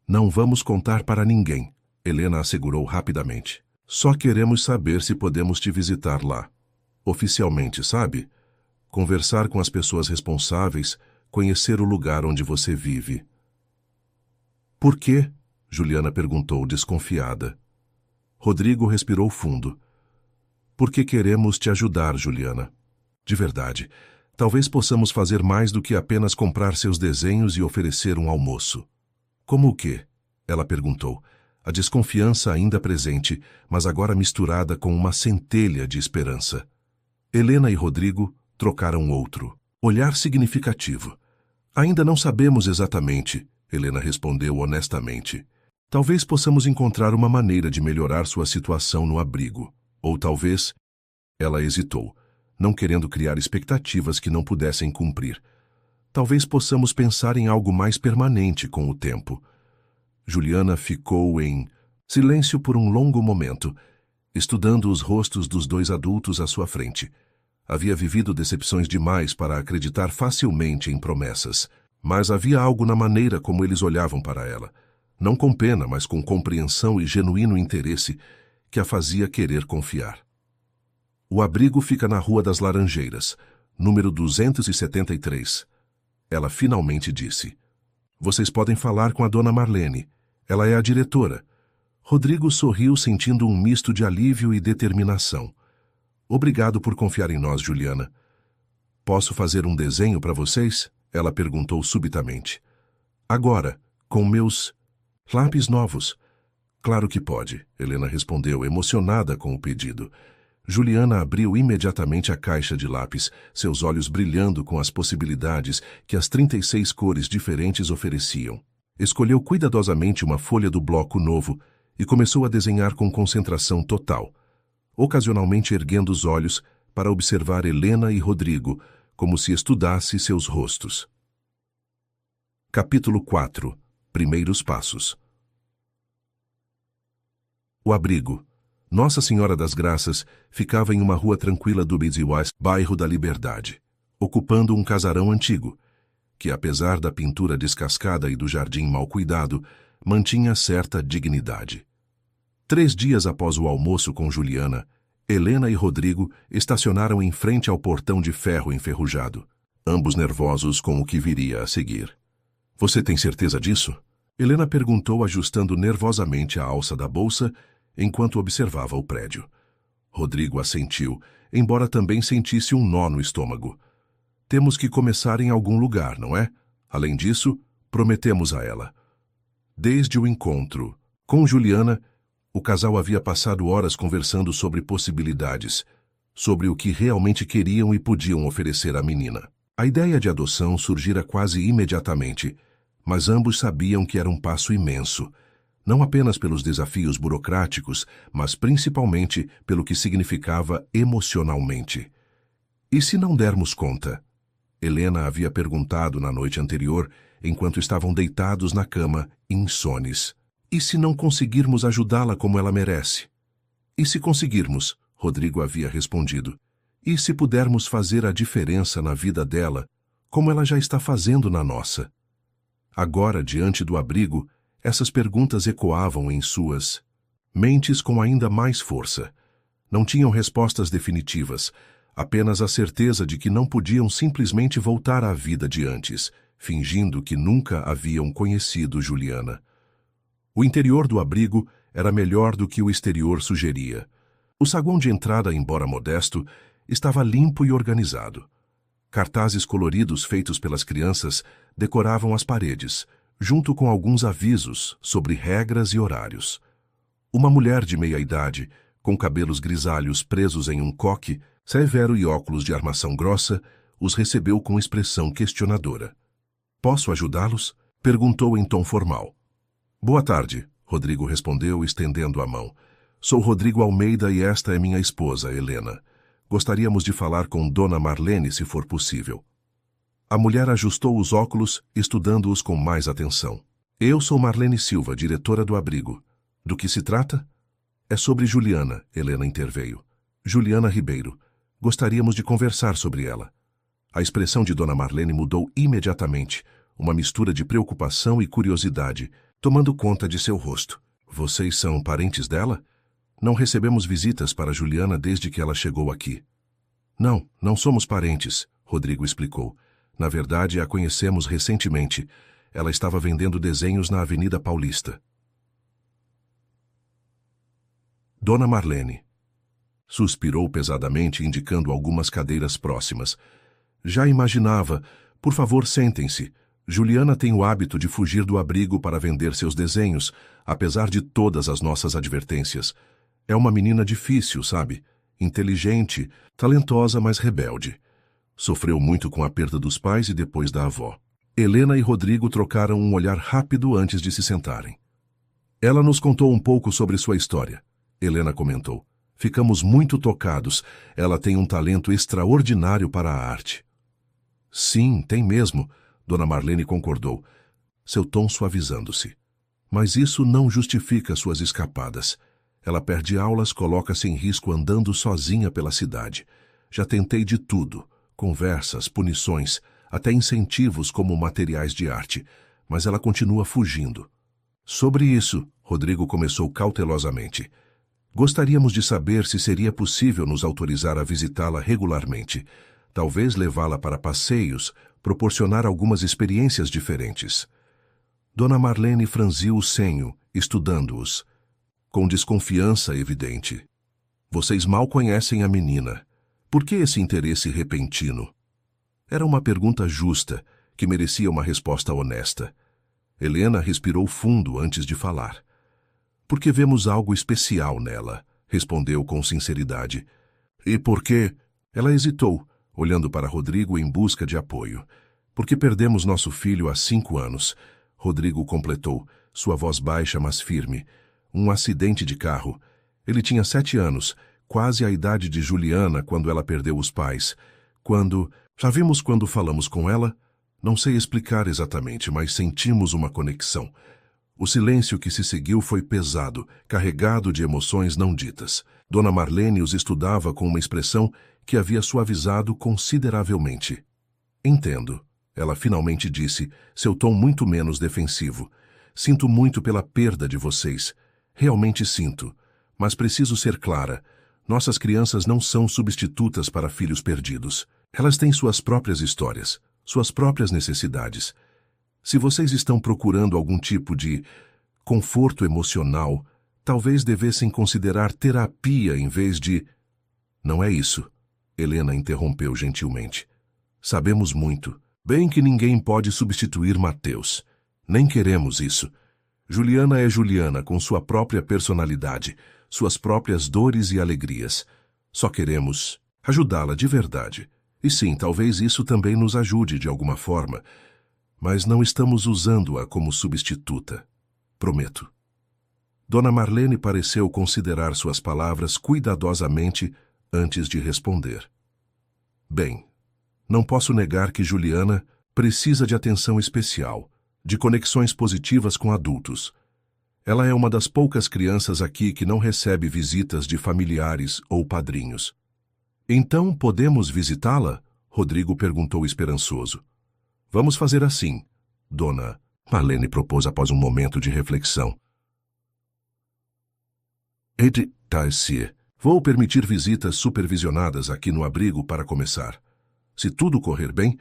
Não vamos contar para ninguém, Helena assegurou rapidamente. Só queremos saber se podemos te visitar lá. Oficialmente, sabe? Conversar com as pessoas responsáveis, conhecer o lugar onde você vive. Por quê? Juliana perguntou, desconfiada. Rodrigo respirou fundo. Porque queremos te ajudar, Juliana. De verdade, talvez possamos fazer mais do que apenas comprar seus desenhos e oferecer um almoço. Como o quê? Ela perguntou, a desconfiança ainda presente, mas agora misturada com uma centelha de esperança. Helena e Rodrigo trocaram outro olhar significativo. Ainda não sabemos exatamente, Helena respondeu honestamente. Talvez possamos encontrar uma maneira de melhorar sua situação no abrigo. Ou talvez... Ela hesitou, não querendo criar expectativas que não pudessem cumprir. Talvez possamos pensar em algo mais permanente com o tempo. Juliana ficou em silêncio por um longo momento, estudando os rostos dos dois adultos à sua frente. Havia vivido decepções demais para acreditar facilmente em promessas, mas havia algo na maneira como eles olhavam para ela, não com pena, mas com compreensão e genuíno interesse, que a fazia querer confiar. O abrigo fica na Rua das Laranjeiras, número 273. Ela finalmente disse. Vocês podem falar com a dona Marlene. Ela é a diretora. Rodrigo sorriu, sentindo um misto de alívio e determinação. Obrigado por confiar em nós, Juliana. Posso fazer um desenho para vocês? Ela perguntou subitamente. Agora, com meus lápis novos. Claro que pode, Helena respondeu, emocionada com o pedido. Juliana abriu imediatamente a caixa de lápis, seus olhos brilhando com as possibilidades que as 36 cores diferentes ofereciam. Escolheu cuidadosamente uma folha do bloco novo e começou a desenhar com concentração total, ocasionalmente erguendo os olhos para observar Helena e Rodrigo, como se estudasse seus rostos. Capítulo 4. Primeiros passos. O abrigo. Nossa Senhora das Graças ficava em uma rua tranquila do Bidziwais, bairro da Liberdade, ocupando um casarão antigo, que apesar da pintura descascada e do jardim mal cuidado, mantinha certa dignidade. 3 dias após o almoço com Juliana, Helena e Rodrigo estacionaram em frente ao portão de ferro enferrujado, ambos nervosos com o que viria a seguir. "Você tem certeza disso?" Helena perguntou, ajustando nervosamente a alça da bolsa enquanto observava o prédio. Rodrigo assentiu, embora também sentisse um nó no estômago. "Temos que começar em algum lugar, não é? Além disso, prometemos a ela." Desde o encontro com Juliana, o casal havia passado horas conversando sobre possibilidades, sobre o que realmente queriam e podiam oferecer à menina. A ideia de adoção surgira quase imediatamente, mas ambos sabiam que era um passo imenso, não apenas pelos desafios burocráticos, mas principalmente pelo que significava emocionalmente. "E se não dermos conta?" Helena havia perguntado na noite anterior, enquanto estavam deitados na cama, insones. "E se não conseguirmos ajudá-la como ela merece?" "E se conseguirmos?" Rodrigo havia respondido. "E se pudermos fazer a diferença na vida dela, como ela já está fazendo na nossa?" Agora, diante do abrigo, essas perguntas ecoavam em suas mentes com ainda mais força. Não tinham respostas definitivas, apenas a certeza de que não podiam simplesmente voltar à vida de antes, fingindo que nunca haviam conhecido Juliana. O interior do abrigo era melhor do que o exterior sugeria. O saguão de entrada, embora modesto, estava limpo e organizado. Cartazes coloridos feitos pelas crianças decoravam as paredes, junto com alguns avisos sobre regras e horários. Uma mulher de meia-idade, com cabelos grisalhos presos em um coque, severo e óculos de armação grossa, os recebeu com expressão questionadora. "Posso ajudá-los?" perguntou em tom formal. "Boa tarde", Rodrigo respondeu, estendendo a mão. "Sou Rodrigo Almeida e esta é minha esposa, Helena. Gostaríamos de falar com Dona Marlene, se for possível." A mulher ajustou os óculos, estudando-os com mais atenção. "Eu sou Marlene Silva, diretora do abrigo. Do que se trata?" "É sobre Juliana", Helena interveio. "Juliana Ribeiro. Gostaríamos de conversar sobre ela." A expressão de Dona Marlene mudou imediatamente, uma mistura de preocupação e curiosidade, tomando conta de seu rosto. "Vocês são parentes dela?" "Não recebemos visitas para Juliana desde que ela chegou aqui." "Não, não somos parentes", Rodrigo explicou. "Na verdade, a conhecemos recentemente. Ela estava vendendo desenhos na Avenida Paulista." Dona Marlene suspirou pesadamente, indicando algumas cadeiras próximas. "Já imaginava. Por favor, sentem-se. Juliana tem o hábito de fugir do abrigo para vender seus desenhos, apesar de todas as nossas advertências. É uma menina difícil, sabe? Inteligente, talentosa, mas rebelde. Sofreu muito com a perda dos pais e depois da avó." Helena e Rodrigo trocaram um olhar rápido antes de se sentarem. "Ela nos contou um pouco sobre sua história", Helena comentou. "Ficamos muito tocados. Ela tem um talento extraordinário para a arte." "Sim, tem mesmo", Dona Marlene concordou, seu tom suavizando-se. "Mas isso não justifica suas escapadas. Ela perde aulas, coloca-se em risco andando sozinha pela cidade. Já tentei de tudo. Conversas, punições, até incentivos como materiais de arte, mas ela continua fugindo." "Sobre isso", Rodrigo começou cautelosamente. "Gostaríamos de saber se seria possível nos autorizar a visitá-la regularmente, talvez levá-la para passeios, proporcionar algumas experiências diferentes." Dona Marlene franziu o senho, estudando-os, com desconfiança evidente. "Vocês mal conhecem a menina. Por que esse interesse repentino?" Era uma pergunta justa, que merecia uma resposta honesta. Helena respirou fundo antes de falar. "Porque vemos algo especial nela", respondeu com sinceridade. "E por quê?" Ela hesitou, olhando para Rodrigo em busca de apoio. "Porque perdemos nosso filho há 5 anos", Rodrigo completou, sua voz baixa mas firme. "Um acidente de carro. Ele tinha 7 anos, quase a idade de Juliana quando ela perdeu os pais. Já vimos quando falamos com ela? Não sei explicar exatamente, mas sentimos uma conexão. O silêncio que se seguiu foi pesado, carregado de emoções não ditas. Dona Marlene os estudava com uma expressão que havia suavizado consideravelmente. Entendo, ela finalmente disse, seu tom muito menos defensivo. Sinto muito pela perda de vocês. Realmente sinto. Mas preciso ser clara. Nossas crianças não são substitutas para filhos perdidos. Elas têm suas próprias histórias, suas próprias necessidades. Se vocês estão procurando algum tipo de conforto emocional, talvez devessem considerar terapia em vez de... Não é isso, Helena interrompeu gentilmente. Sabemos muito. Bem que ninguém pode substituir Mateus. Nem queremos isso. Juliana é Juliana com sua própria personalidade, suas próprias dores e alegrias. Só queremos ajudá-la de verdade. E sim, talvez isso também nos ajude de alguma forma, mas não estamos usando-a como substituta. Prometo. Dona Marlene pareceu considerar suas palavras cuidadosamente antes de responder. Bem, não posso negar que Juliana precisa de atenção especial, de conexões positivas com adultos. Ela é uma das poucas crianças aqui que não recebe visitas de familiares ou padrinhos. Então, podemos visitá-la? Rodrigo perguntou esperançoso. Vamos fazer assim, Dona Marlene propôs após um momento de reflexão. Vou permitir visitas supervisionadas aqui no abrigo para começar. Se tudo correr bem,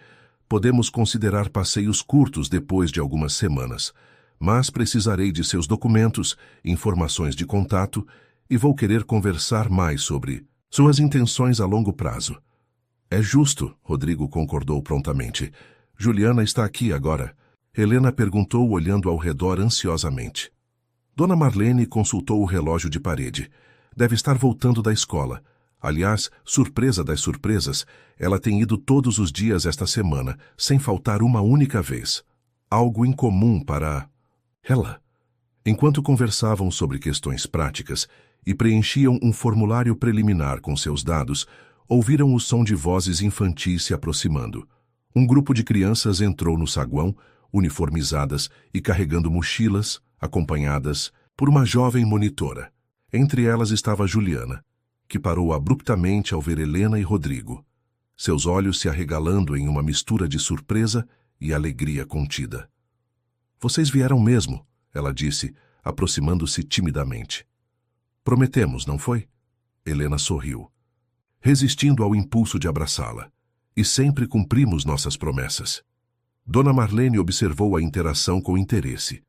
podemos considerar passeios curtos depois de algumas semanas, mas precisarei de seus documentos, informações de contato e vou querer conversar mais sobre suas intenções a longo prazo. É justo, Rodrigo concordou prontamente. Juliana está aqui agora. Helena perguntou olhando ao redor ansiosamente. Dona Marlene consultou o relógio de parede. Deve estar voltando da escola. Aliás, surpresa das surpresas, ela tem ido todos os dias esta semana, sem faltar uma única vez. Algo incomum para ela. Enquanto conversavam sobre questões práticas e preenchiam um formulário preliminar com seus dados, ouviram o som de vozes infantis se aproximando. Um grupo de crianças entrou no saguão, uniformizadas e carregando mochilas, acompanhadas por uma jovem monitora. Entre elas estava Juliana, que parou abruptamente ao ver Helena e Rodrigo, seus olhos se arregalando em uma mistura de surpresa e alegria contida. Vocês vieram mesmo, ela disse, aproximando-se timidamente. Prometemos, não foi? Helena sorriu, resistindo ao impulso de abraçá-la. E sempre cumprimos nossas promessas. Dona Marlene observou a interação com interesse.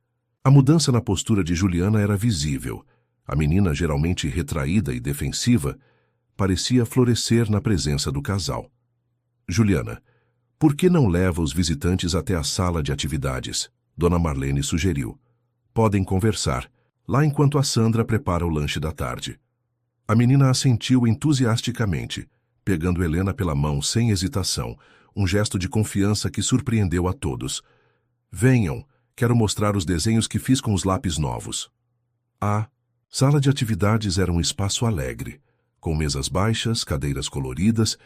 A mudança na postura de Juliana era visível. A menina, geralmente retraída e defensiva, parecia florescer na presença do casal. Juliana, por que não leva os visitantes até a sala de atividades? Dona Marlene sugeriu. Podem conversar, lá enquanto a Sandra prepara o lanche da tarde. A menina assentiu entusiasticamente, pegando Helena pela mão sem hesitação, um gesto de confiança que surpreendeu a todos. Venham, quero mostrar os desenhos que fiz com os lápis novos. A sala de atividades era um espaço alegre, com mesas baixas, cadeiras coloridas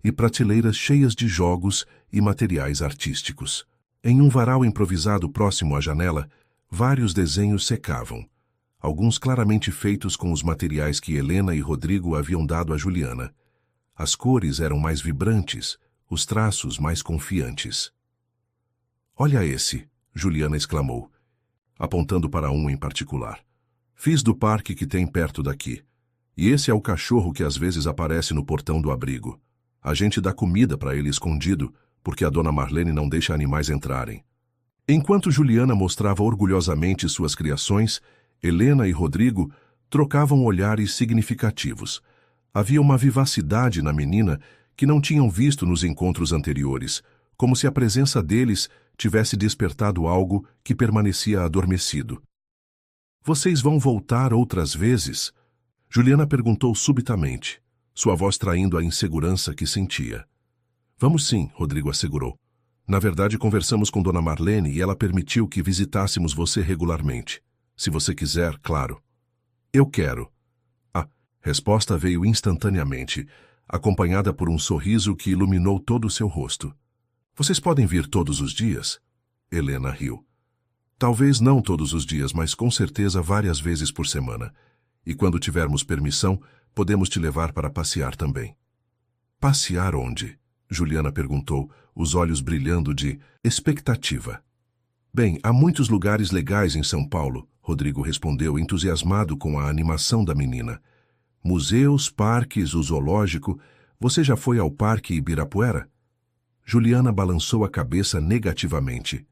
e prateleiras cheias de jogos e materiais artísticos. Em um varal improvisado próximo à janela, vários desenhos secavam, alguns claramente feitos com os materiais que Helena e Rodrigo haviam dado a Juliana. As cores eram mais vibrantes, os traços mais confiantes. Olha esse, Juliana exclamou, apontando para um em particular. Fiz do parque que tem perto daqui. E esse é o cachorro que às vezes aparece no portão do abrigo. A gente dá comida para ele escondido, porque a Dona Marlene não deixa animais entrarem. Enquanto Juliana mostrava orgulhosamente suas criações, Helena e Rodrigo trocavam olhares significativos. Havia uma vivacidade na menina que não tinham visto nos encontros anteriores, como se a presença deles tivesse despertado algo que permanecia adormecido. Vocês vão voltar outras vezes? Juliana perguntou subitamente, sua voz traindo a insegurança que sentia. Vamos sim, Rodrigo assegurou. Na verdade, conversamos com Dona Marlene e ela permitiu que visitássemos você regularmente. Se você quiser, claro. Eu quero. A resposta veio instantaneamente, acompanhada por um sorriso que iluminou todo o seu rosto. Vocês podem vir todos os dias? Helena riu. Talvez não todos os dias, mas com certeza várias vezes por semana. E quando tivermos permissão, podemos te levar para passear também. Passear onde? Juliana perguntou, os olhos brilhando de expectativa. Bem, há muitos lugares legais em São Paulo, Rodrigo respondeu, entusiasmado com a animação da menina. Museus, parques, o zoológico. Você já foi ao Parque Ibirapuera? Juliana balançou a cabeça negativamente.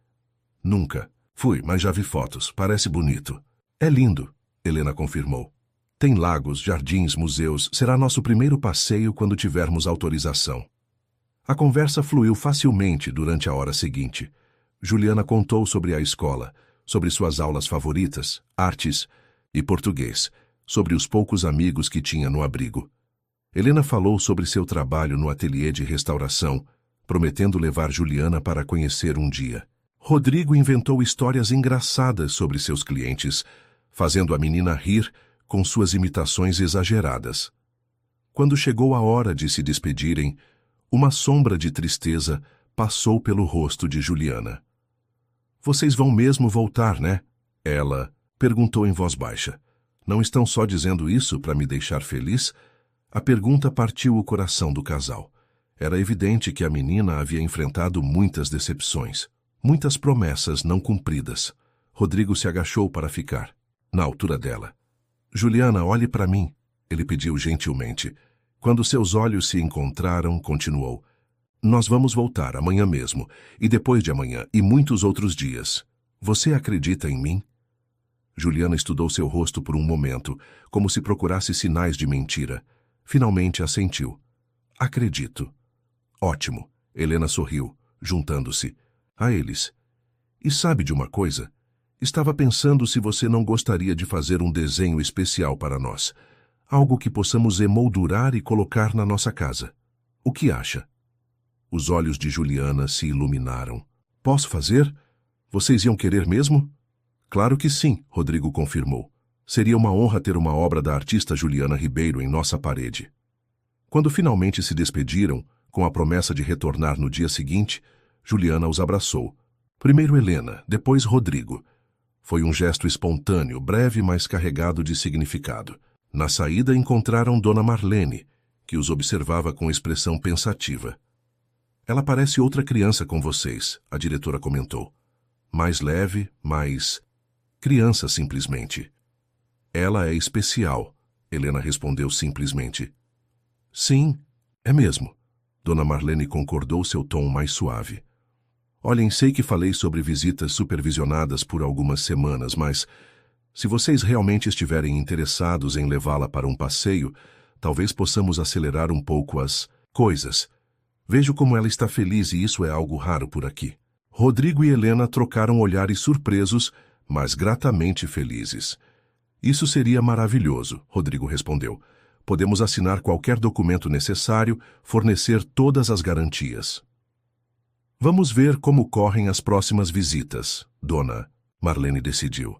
Nunca. Fui, mas já vi fotos. Parece bonito. É lindo, Helena confirmou. Tem lagos, jardins, museus. Será nosso primeiro passeio quando tivermos autorização. A conversa fluiu facilmente durante a hora seguinte. Juliana contou sobre a escola, sobre suas aulas favoritas, artes e português, sobre os poucos amigos que tinha no abrigo. Helena falou sobre seu trabalho no ateliê de restauração, prometendo levar Juliana para conhecer um dia. Rodrigo inventou histórias engraçadas sobre seus clientes, fazendo a menina rir com suas imitações exageradas. Quando chegou a hora de se despedirem, uma sombra de tristeza passou pelo rosto de Juliana. Vocês vão mesmo voltar, né? Ela perguntou em voz baixa. Não estão só dizendo isso para me deixar feliz? A pergunta partiu o coração do casal. Era evidente que a menina havia enfrentado muitas decepções, muitas promessas não cumpridas. Rodrigo se agachou para ficar, na altura dela. Juliana, olhe para mim, ele pediu gentilmente. Quando seus olhos se encontraram, continuou. Nós vamos voltar amanhã mesmo, e depois de amanhã, e muitos outros dias. Você acredita em mim? Juliana estudou seu rosto por um momento, como se procurasse sinais de mentira. Finalmente assentiu. Acredito. Ótimo. Helena sorriu, juntando-se a eles. E sabe de uma coisa? Estava pensando se você não gostaria de fazer um desenho especial para nós. Algo que possamos emoldurar e colocar na nossa casa. O que acha? Os olhos de Juliana se iluminaram. Posso fazer? Vocês iam querer mesmo? Claro que sim, Rodrigo confirmou. Seria uma honra ter uma obra da artista Juliana Ribeiro em nossa parede. Quando finalmente se despediram, com a promessa de retornar no dia seguinte, Juliana os abraçou. Primeiro Helena, depois Rodrigo. Foi um gesto espontâneo, breve, mas carregado de significado. Na saída encontraram Dona Marlene, que os observava com expressão pensativa. Ela parece outra criança com vocês, a diretora comentou. Mais leve, mais... criança, simplesmente. Ela é especial, Helena respondeu simplesmente. Sim, é mesmo. Dona Marlene concordou, seu tom mais suave. Olhem, sei que falei sobre visitas supervisionadas por algumas semanas, mas se vocês realmente estiverem interessados em levá-la para um passeio, talvez possamos acelerar um pouco as coisas. Vejo como ela está feliz e isso é algo raro por aqui. Rodrigo e Helena trocaram olhares surpresos, mas gratamente felizes. Isso seria maravilhoso, Rodrigo respondeu. Podemos assinar qualquer documento necessário, fornecer todas as garantias. Vamos ver como correm as próximas visitas, Dona Marlene decidiu.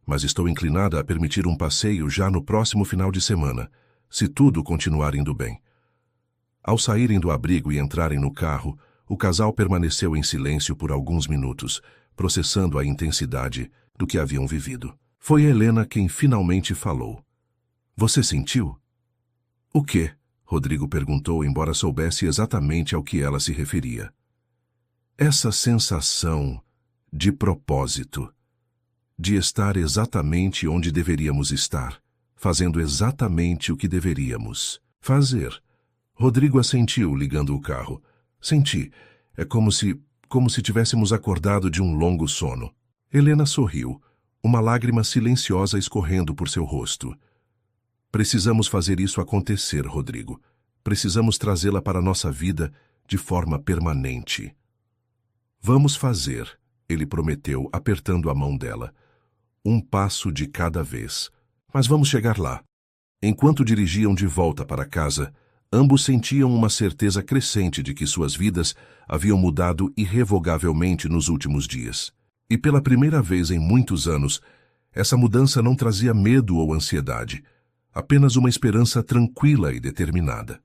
Mas estou inclinada a permitir um passeio já no próximo final de semana, se tudo continuar indo bem. Ao saírem do abrigo e entrarem no carro, o casal permaneceu em silêncio por alguns minutos, processando a intensidade do que haviam vivido. Foi Helena quem finalmente falou. Você sentiu? O quê? Rodrigo perguntou, embora soubesse exatamente ao que ela se referia. Essa sensação de propósito, de estar exatamente onde deveríamos estar, fazendo exatamente o que deveríamos fazer. Rodrigo assentiu, ligando o carro. Senti. É como se tivéssemos acordado de um longo sono. Helena sorriu, uma lágrima silenciosa escorrendo por seu rosto. Precisamos fazer isso acontecer, Rodrigo. Precisamos trazê-la para a nossa vida de forma permanente. Vamos fazer, ele prometeu, apertando a mão dela. Um passo de cada vez. Mas vamos chegar lá. Enquanto dirigiam de volta para casa, ambos sentiam uma certeza crescente de que suas vidas haviam mudado irrevogavelmente nos últimos dias. E pela primeira vez em muitos anos, essa mudança não trazia medo ou ansiedade, apenas uma esperança tranquila e determinada.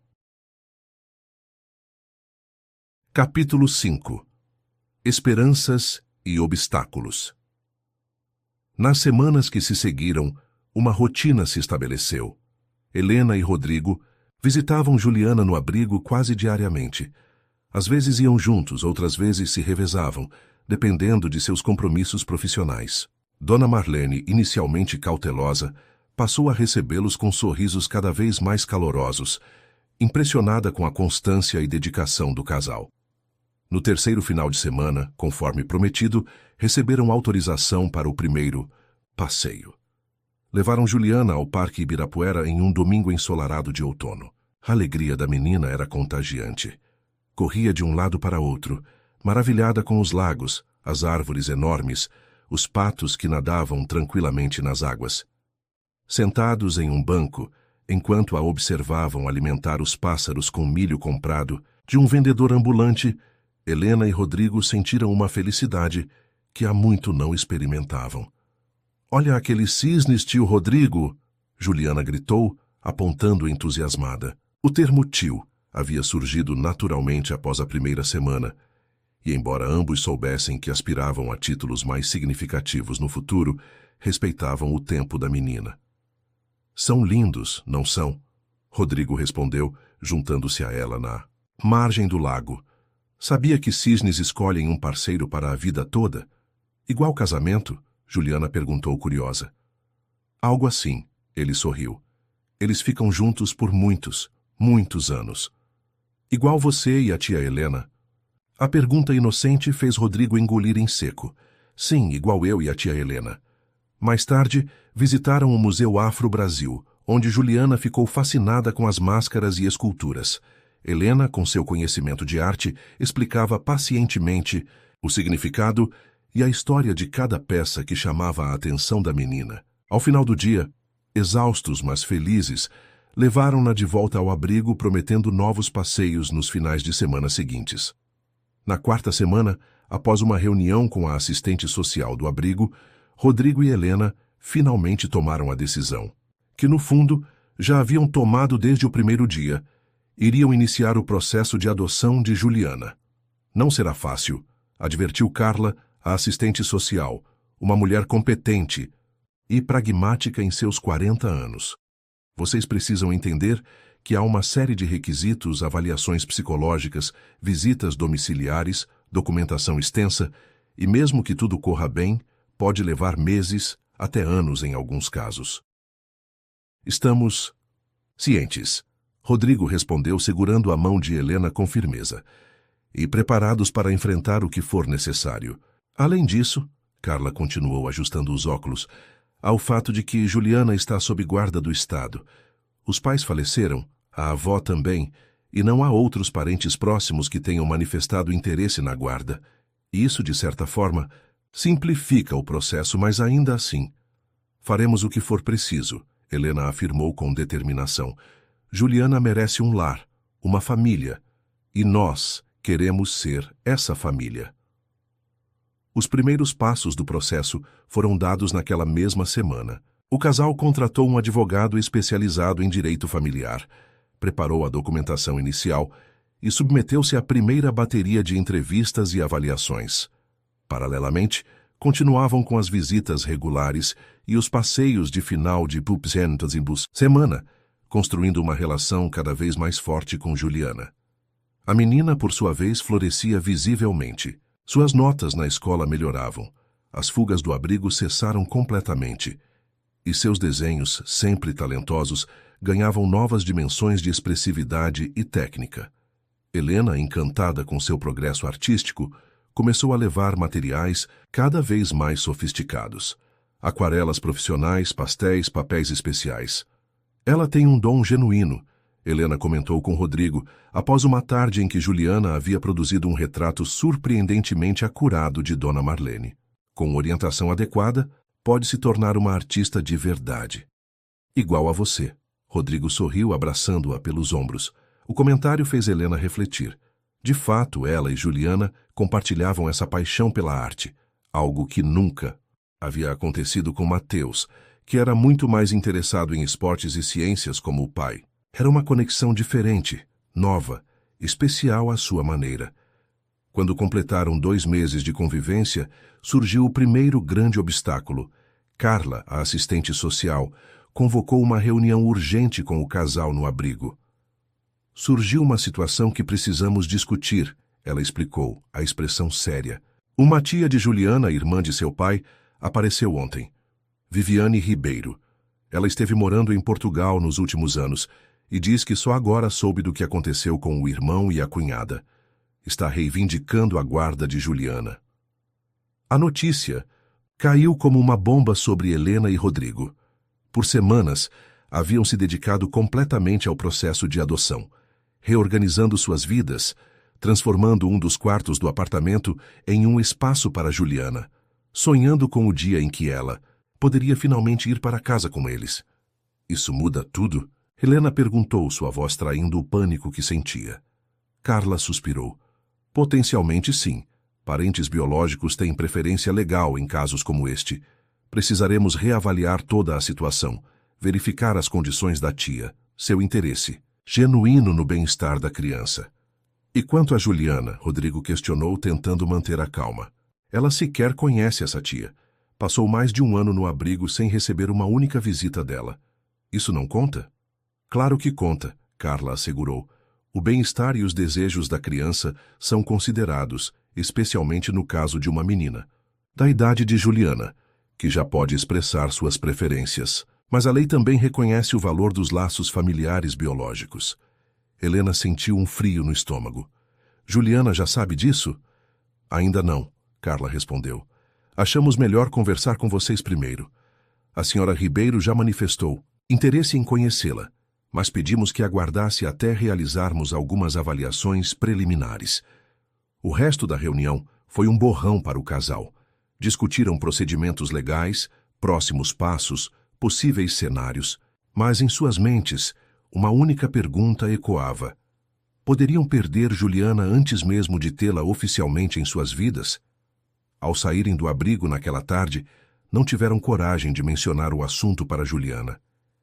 Capítulo 5. Esperanças e obstáculos. Nas semanas que se seguiram, uma rotina se estabeleceu. Helena e Rodrigo visitavam Juliana no abrigo quase diariamente. Às vezes iam juntos, outras vezes se revezavam, dependendo de seus compromissos profissionais. Dona Marlene, inicialmente cautelosa, passou a recebê-los com sorrisos cada vez mais calorosos, impressionada com a constância e dedicação do casal. No terceiro final de semana, conforme prometido, receberam autorização para o primeiro passeio. Levaram Juliana ao Parque Ibirapuera em um domingo ensolarado de outono. A alegria da menina era contagiante. Corria de um lado para outro, maravilhada com os lagos, as árvores enormes, os patos que nadavam tranquilamente nas águas. Sentados em um banco, enquanto a observavam alimentar os pássaros com milho comprado de um vendedor ambulante, Helena e Rodrigo sentiram uma felicidade que há muito não experimentavam. "Olha aqueles cisnes, tio Rodrigo!" Juliana gritou, apontando entusiasmada. O termo tio havia surgido naturalmente após a primeira semana, e embora ambos soubessem que aspiravam a títulos mais significativos no futuro, respeitavam o tempo da menina. "São lindos, não são?" Rodrigo respondeu, juntando-se a ela na margem do lago. "Sabia que cisnes escolhem um parceiro para a vida toda? Igual casamento?" Juliana perguntou curiosa. "Algo assim", ele sorriu. "Eles ficam juntos por muitos, muitos anos. Igual você e a tia Helena." A pergunta inocente fez Rodrigo engolir em seco. "Sim, igual eu e a tia Helena." Mais tarde, visitaram o Museu Afro-Brasil, onde Juliana ficou fascinada com as máscaras e esculturas. Helena, com seu conhecimento de arte, explicava pacientemente o significado e a história de cada peça que chamava a atenção da menina. Ao final do dia, exaustos mas felizes, levaram-na de volta ao abrigo, prometendo novos passeios nos finais de semana seguintes. Na quarta semana, após uma reunião com a assistente social do abrigo, Rodrigo e Helena finalmente tomaram a decisão, que no fundo já haviam tomado desde o primeiro dia. Iriam iniciar o processo de adoção de Juliana. "Não será fácil", advertiu Carla, a assistente social, uma mulher competente e pragmática em seus 40 anos. "Vocês precisam entender que há uma série de requisitos, avaliações psicológicas, visitas domiciliares, documentação extensa, e mesmo que tudo corra bem, pode levar meses, até anos em alguns casos." "Estamos cientes", Rodrigo respondeu, segurando a mão de Helena com firmeza, "e preparados para enfrentar o que for necessário. Além disso", Carla continuou ajustando os óculos, "há o fato de que Juliana está sob guarda do Estado. Os pais faleceram, a avó também, e não há outros parentes próximos que tenham manifestado interesse na guarda. Isso, de certa forma, simplifica o processo, mas ainda assim. Faremos o que for preciso", Helena afirmou com determinação. "Juliana merece um lar, uma família, e nós queremos ser essa família." Os primeiros passos do processo foram dados naquela mesma semana. O casal contratou um advogado especializado em direito familiar, preparou a documentação inicial e submeteu-se à primeira bateria de entrevistas e avaliações. Paralelamente, continuavam com as visitas regulares e os passeios de final de semana, construindo uma relação cada vez mais forte com Juliana. A menina, por sua vez, florescia visivelmente. Suas notas na escola melhoravam, as fugas do abrigo cessaram completamente, e seus desenhos, sempre talentosos, ganhavam novas dimensões de expressividade e técnica. Helena, encantada com seu progresso artístico, começou a levar materiais cada vez mais sofisticados. Aquarelas profissionais, pastéis, papéis especiais. "Ela tem um dom genuíno", Helena comentou com Rodrigo, após uma tarde em que Juliana havia produzido um retrato surpreendentemente acurado de Dona Marlene. "Com orientação adequada, pode se tornar uma artista de verdade." "Igual a você." Rodrigo sorriu, abraçando-a pelos ombros. O comentário fez Helena refletir. De fato, ela e Juliana compartilhavam essa paixão pela arte, algo que nunca havia acontecido com Mateus, que era muito mais interessado em esportes e ciências como o pai. Era uma conexão diferente, nova, especial à sua maneira. Quando completaram 2 meses de convivência, surgiu o primeiro grande obstáculo. Carla, a assistente social, convocou uma reunião urgente com o casal no abrigo. Surgiu uma situação que precisamos discutir, ela explicou, a expressão séria. Uma tia de Juliana, irmã de seu pai, apareceu ontem. Viviane Ribeiro. Ela esteve morando em Portugal nos últimos anos e diz que só agora soube do que aconteceu com o irmão e a cunhada. Está reivindicando a guarda de Juliana. A notícia caiu como uma bomba sobre Helena e Rodrigo. Por semanas, haviam se dedicado completamente ao processo de adoção, reorganizando suas vidas, transformando um dos quartos do apartamento em um espaço para Juliana, sonhando com o dia em que ela poderia finalmente ir para casa com eles. Isso muda tudo? Helena perguntou, sua voz traindo o pânico que sentia. Carla suspirou. Potencialmente sim. Parentes biológicos têm preferência legal em casos como este. Precisaremos reavaliar toda a situação, verificar as condições da tia, seu interesse, genuíno no bem-estar da criança. E quanto a Juliana, Rodrigo questionou, tentando manter a calma. Ela sequer conhece essa tia. Passou mais de 1 ano no abrigo sem receber uma única visita dela. Isso não conta? Claro que conta, Carla assegurou. O bem-estar e os desejos da criança são considerados, especialmente no caso de uma menina, da idade de Juliana, que já pode expressar suas preferências. Mas a lei também reconhece o valor dos laços familiares biológicos. Helena sentiu um frio no estômago. Juliana já sabe disso? Ainda não, Carla respondeu. Achamos melhor conversar com vocês primeiro. A senhora Ribeiro já manifestou interesse em conhecê-la, mas pedimos que aguardasse até realizarmos algumas avaliações preliminares. O resto da reunião foi um borrão para o casal. Discutiram procedimentos legais, próximos passos, possíveis cenários, mas em suas mentes, uma única pergunta ecoava. Poderiam perder Juliana antes mesmo de tê-la oficialmente em suas vidas? Ao saírem do abrigo naquela tarde, não tiveram coragem de mencionar o assunto para Juliana.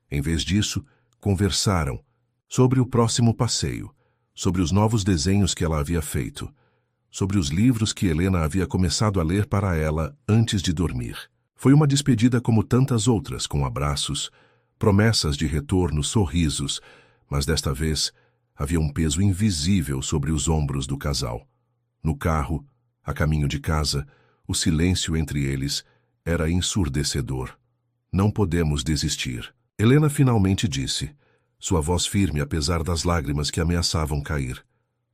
Em vez disso, conversaram sobre o próximo passeio, sobre os novos desenhos que ela havia feito, sobre os livros que Helena havia começado a ler para ela antes de dormir. Foi uma despedida como tantas outras, com abraços, promessas de retorno, sorrisos, mas desta vez havia um peso invisível sobre os ombros do casal. No carro, a caminho de casa, o silêncio entre eles era ensurdecedor. Não podemos desistir. Helena finalmente disse, sua voz firme apesar das lágrimas que ameaçavam cair.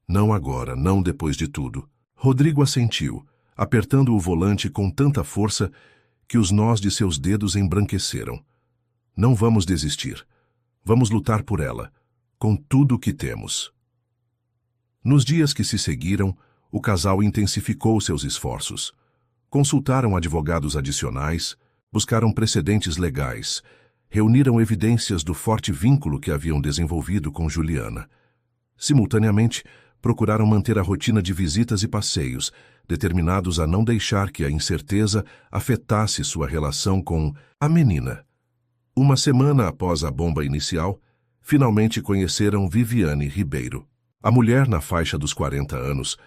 Não agora, não depois de tudo. Rodrigo assentiu, apertando o volante com tanta força que os nós de seus dedos embranqueceram. Não vamos desistir. Vamos lutar por ela, com tudo o que temos. Nos dias que se seguiram, o casal intensificou seus esforços. Consultaram advogados adicionais, buscaram precedentes legais, reuniram evidências do forte vínculo que haviam desenvolvido com Juliana. Simultaneamente, procuraram manter a rotina de visitas e passeios, determinados a não deixar que a incerteza afetasse sua relação com a menina. Uma semana após a bomba inicial, finalmente conheceram Viviane Ribeiro. A mulher, na faixa dos 40 anos,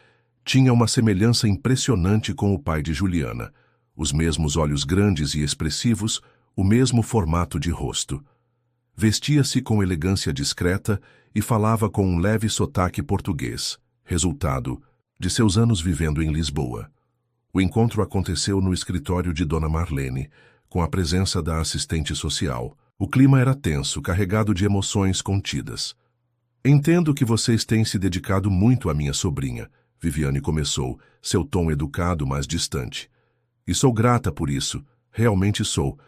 tinha uma semelhança impressionante com o pai de Juliana, os mesmos olhos grandes e expressivos, o mesmo formato de rosto. Vestia-se com elegância discreta e falava com um leve sotaque português, resultado de seus anos vivendo em Lisboa. O encontro aconteceu no escritório de Dona Marlene, com a presença da assistente social. O clima era tenso, carregado de emoções contidas. Entendo que vocês têm se dedicado muito à minha sobrinha, Viviane começou, seu tom educado, mas distante. E sou grata por isso, realmente sou.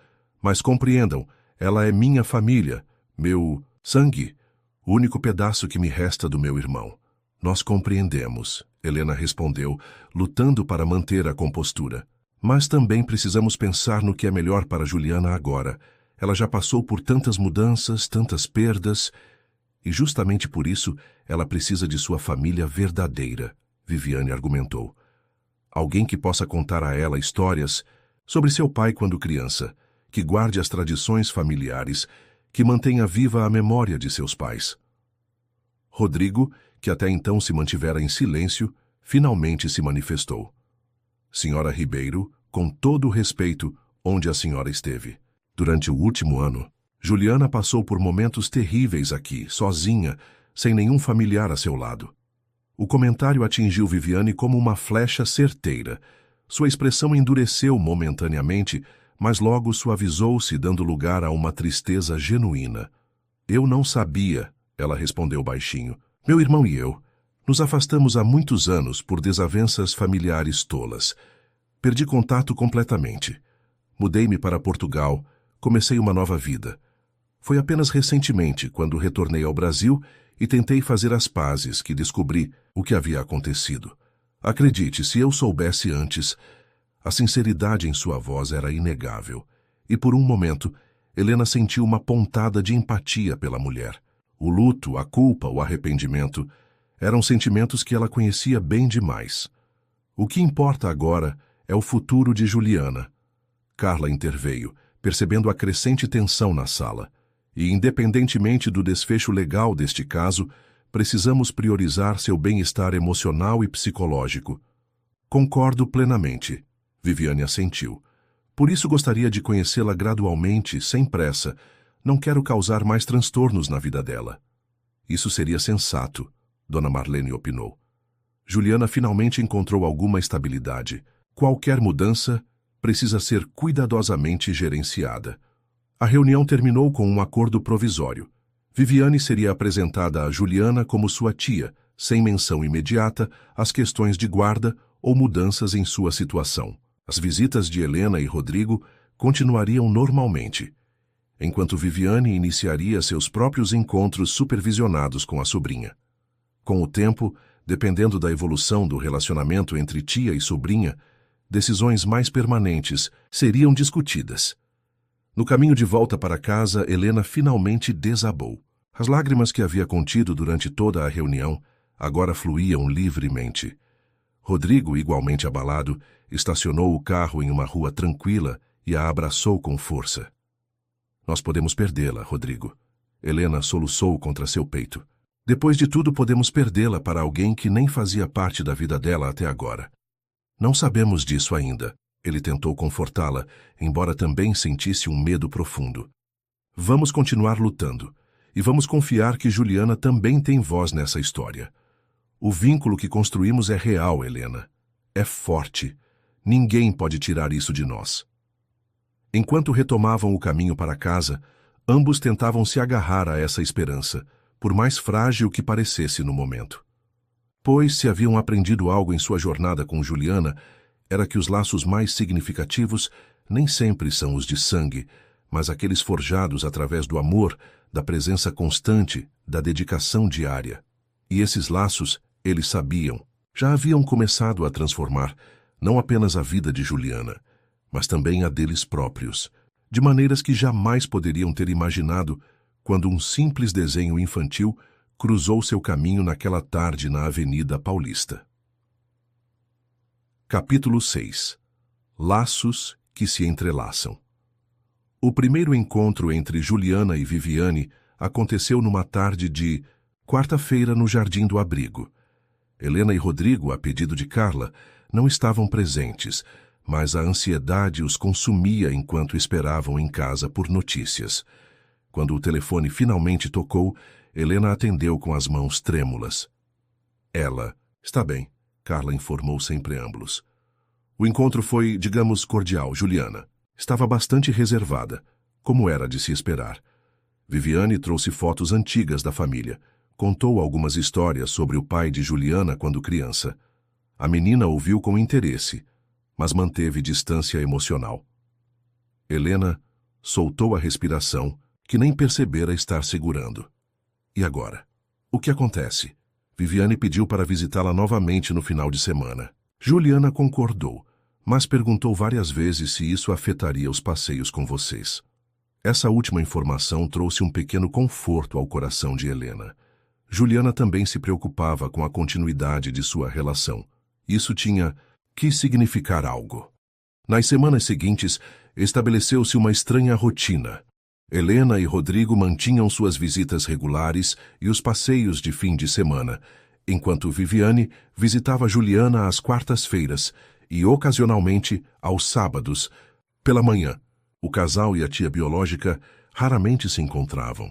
Mas compreendam, ela é minha família, meu sangue, o único pedaço que me resta do meu irmão. Nós compreendemos, Helena respondeu, lutando para manter a compostura. Mas também precisamos pensar no que é melhor para Juliana agora. Ela já passou por tantas mudanças, tantas perdas, e justamente por isso ela precisa de sua família verdadeira, Viviane argumentou. Alguém que possa contar a ela histórias sobre seu pai quando criança, que guarde as tradições familiares, que mantenha viva a memória de seus pais. Rodrigo, que até então se mantivera em silêncio, finalmente se manifestou. Senhora Ribeiro, com todo o respeito, onde a senhora esteve? Durante o último ano, Juliana passou por momentos terríveis aqui, sozinha, sem nenhum familiar a seu lado. O comentário atingiu Viviane como uma flecha certeira. Sua expressão endureceu momentaneamente, mas logo suavizou-se, dando lugar a uma tristeza genuína. Eu não sabia, ela respondeu baixinho. Meu irmão e eu nos afastamos há muitos anos por desavenças familiares tolas. Perdi contato completamente. Mudei-me para Portugal, comecei uma nova vida. Foi apenas recentemente, quando retornei ao Brasil e tentei fazer as pazes, que descobri o que havia acontecido. Acredite, se eu soubesse antes, a sinceridade em sua voz era inegável. E por um momento, Helena sentiu uma pontada de empatia pela mulher. O luto, a culpa, o arrependimento eram sentimentos que ela conhecia bem demais. O que importa agora é o futuro de Juliana. Carla interveio, percebendo a crescente tensão na sala. E, independentemente do desfecho legal deste caso, precisamos priorizar seu bem-estar emocional e psicológico. Concordo plenamente, Viviane assentiu. Por isso gostaria de conhecê-la gradualmente, sem pressa. Não quero causar mais transtornos na vida dela. Isso seria sensato, Dona Marlene opinou. Juliana finalmente encontrou alguma estabilidade. Qualquer mudança precisa ser cuidadosamente gerenciada. A reunião terminou com um acordo provisório. Viviane seria apresentada a Juliana como sua tia, sem menção imediata às questões de guarda ou mudanças em sua situação. As visitas de Helena e Rodrigo continuariam normalmente, enquanto Viviane iniciaria seus próprios encontros supervisionados com a sobrinha. Com o tempo, dependendo da evolução do relacionamento entre tia e sobrinha, decisões mais permanentes seriam discutidas. No caminho de volta para casa, Helena finalmente desabou. As lágrimas que havia contido durante toda a reunião agora fluíam livremente. Rodrigo, igualmente abalado, estacionou o carro em uma rua tranquila e a abraçou com força. Nós podemos perdê-la, Rodrigo. Helena soluçou contra seu peito. Depois de tudo, podemos perdê-la para alguém que nem fazia parte da vida dela até agora. Não sabemos disso ainda. Ele tentou confortá-la, embora também sentisse um medo profundo. Vamos continuar lutando, e vamos confiar que Juliana também tem voz nessa história. O vínculo que construímos é real, Helena. É forte. Ninguém pode tirar isso de nós. Enquanto retomavam o caminho para casa, ambos tentavam se agarrar a essa esperança, por mais frágil que parecesse no momento. Pois, se haviam aprendido algo em sua jornada com Juliana, era que os laços mais significativos nem sempre são os de sangue, mas aqueles forjados através do amor, da presença constante, da dedicação diária. E esses laços, eles sabiam, já haviam começado a transformar não apenas a vida de Juliana, mas também a deles próprios, de maneiras que jamais poderiam ter imaginado quando um simples desenho infantil cruzou seu caminho naquela tarde na Avenida Paulista. Capítulo 6. Laços que se entrelaçam. O primeiro encontro entre Juliana e Viviane aconteceu numa tarde de quarta-feira no Jardim do Abrigo. Helena e Rodrigo, a pedido de Carla, não estavam presentes, mas a ansiedade os consumia enquanto esperavam em casa por notícias. Quando o telefone finalmente tocou, Helena atendeu com as mãos trêmulas. Ela, está bem, Carla informou sem preâmbulos. O encontro foi, digamos, cordial, Juliana. Estava bastante reservada, como era de se esperar. Viviane trouxe fotos antigas da família. Contou algumas histórias sobre o pai de Juliana quando criança. A menina ouviu com interesse, mas manteve distância emocional. Helena soltou a respiração, que nem percebera estar segurando. E agora? O que acontece? Viviane pediu para visitá-la novamente no final de semana. Juliana concordou, mas perguntou várias vezes se isso afetaria os passeios com vocês. Essa última informação trouxe um pequeno conforto ao coração de Helena. Juliana também se preocupava com a continuidade de sua relação. Isso tinha que significar algo. Nas semanas seguintes, estabeleceu-se uma estranha rotina. Helena e Rodrigo mantinham suas visitas regulares e os passeios de fim de semana, enquanto Viviane visitava Juliana às quartas-feiras e, ocasionalmente, aos sábados. Pela manhã, o casal e a tia biológica raramente se encontravam,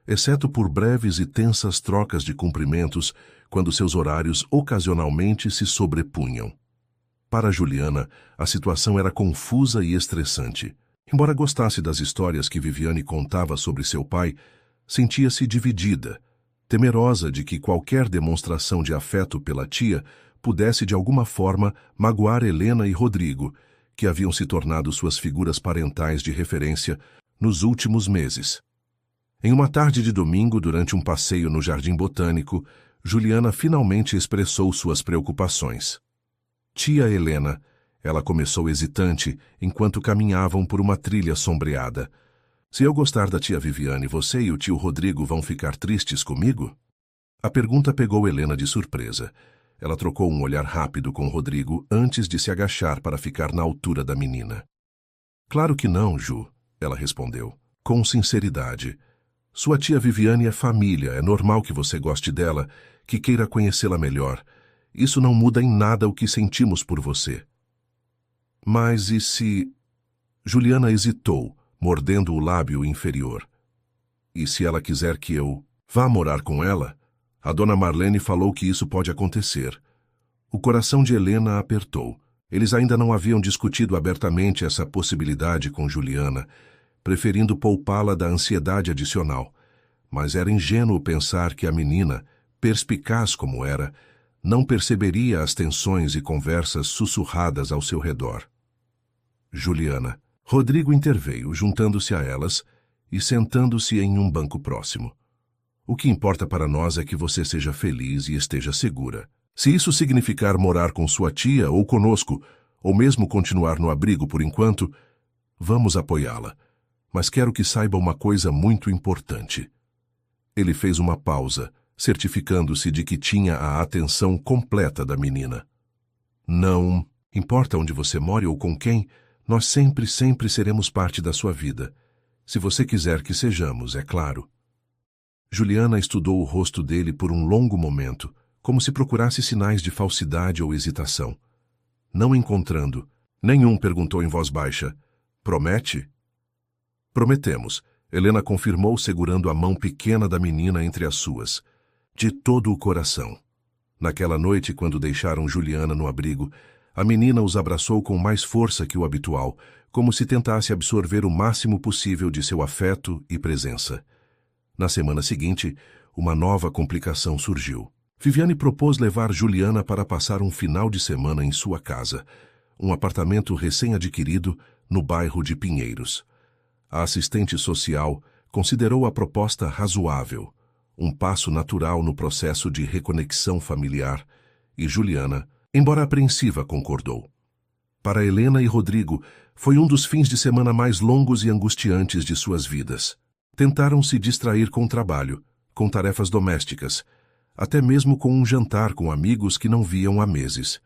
exceto por breves e tensas trocas de cumprimentos quando seus horários ocasionalmente se sobrepunham. Para Juliana, a situação era confusa e estressante. Embora gostasse das histórias que Viviane contava sobre seu pai, sentia-se dividida, temerosa de que qualquer demonstração de afeto pela tia pudesse de alguma forma magoar Helena e Rodrigo, que haviam se tornado suas figuras parentais de referência nos últimos meses. Em uma tarde de domingo, durante um passeio no Jardim Botânico, Juliana finalmente expressou suas preocupações. Tia Helena, ela começou hesitante enquanto caminhavam por uma trilha sombreada. Se eu gostar da tia Viviane, você e o tio Rodrigo vão ficar tristes comigo? A pergunta pegou Helena de surpresa. Ela trocou um olhar rápido com Rodrigo antes de se agachar para ficar na altura da menina. Claro que não, Ju, ela respondeu, com sinceridade. Sua tia Viviane é família, é normal que você goste dela, que queira conhecê-la melhor. Isso não muda em nada o que sentimos por você. Mas e se... Juliana hesitou, mordendo o lábio inferior. E se ela quiser que eu vá morar com ela? A dona Marlene falou que isso pode acontecer. O coração de Helena apertou. Eles ainda não haviam discutido abertamente essa possibilidade com Juliana, preferindo poupá-la da ansiedade adicional. Mas era ingênuo pensar que a menina, perspicaz como era, não perceberia as tensões e conversas sussurradas ao seu redor. Juliana. Rodrigo interveio, juntando-se a elas e sentando-se em um banco próximo. O que importa para nós é que você seja feliz e esteja segura. Se isso significar morar com sua tia ou conosco, ou mesmo continuar no abrigo por enquanto, vamos apoiá-la. Mas quero que saiba uma coisa muito importante. Ele fez uma pausa, certificando-se de que tinha a atenção completa da menina. Não importa onde você more ou com quem, nós sempre seremos parte da sua vida. Se você quiser que sejamos, é claro. Juliana estudou o rosto dele por um longo momento, como se procurasse sinais de falsidade ou hesitação. Não encontrando, nenhum perguntou em voz baixa, promete? Prometemos, Helena confirmou segurando a mão pequena da menina entre as suas. De todo o coração. Naquela noite, quando deixaram Juliana no abrigo, a menina os abraçou com mais força que o habitual, como se tentasse absorver o máximo possível de seu afeto e presença. Na semana seguinte, uma nova complicação surgiu. Viviane propôs levar Juliana para passar um final de semana em sua casa, um apartamento recém-adquirido no bairro de Pinheiros. A assistente social considerou a proposta razoável, um passo natural no processo de reconexão familiar, e Juliana, embora apreensiva, concordou. Para Helena e Rodrigo, foi um dos fins de semana mais longos e angustiantes de suas vidas. Tentaram se distrair com o trabalho, com tarefas domésticas, até mesmo com um jantar com amigos que não viam há meses.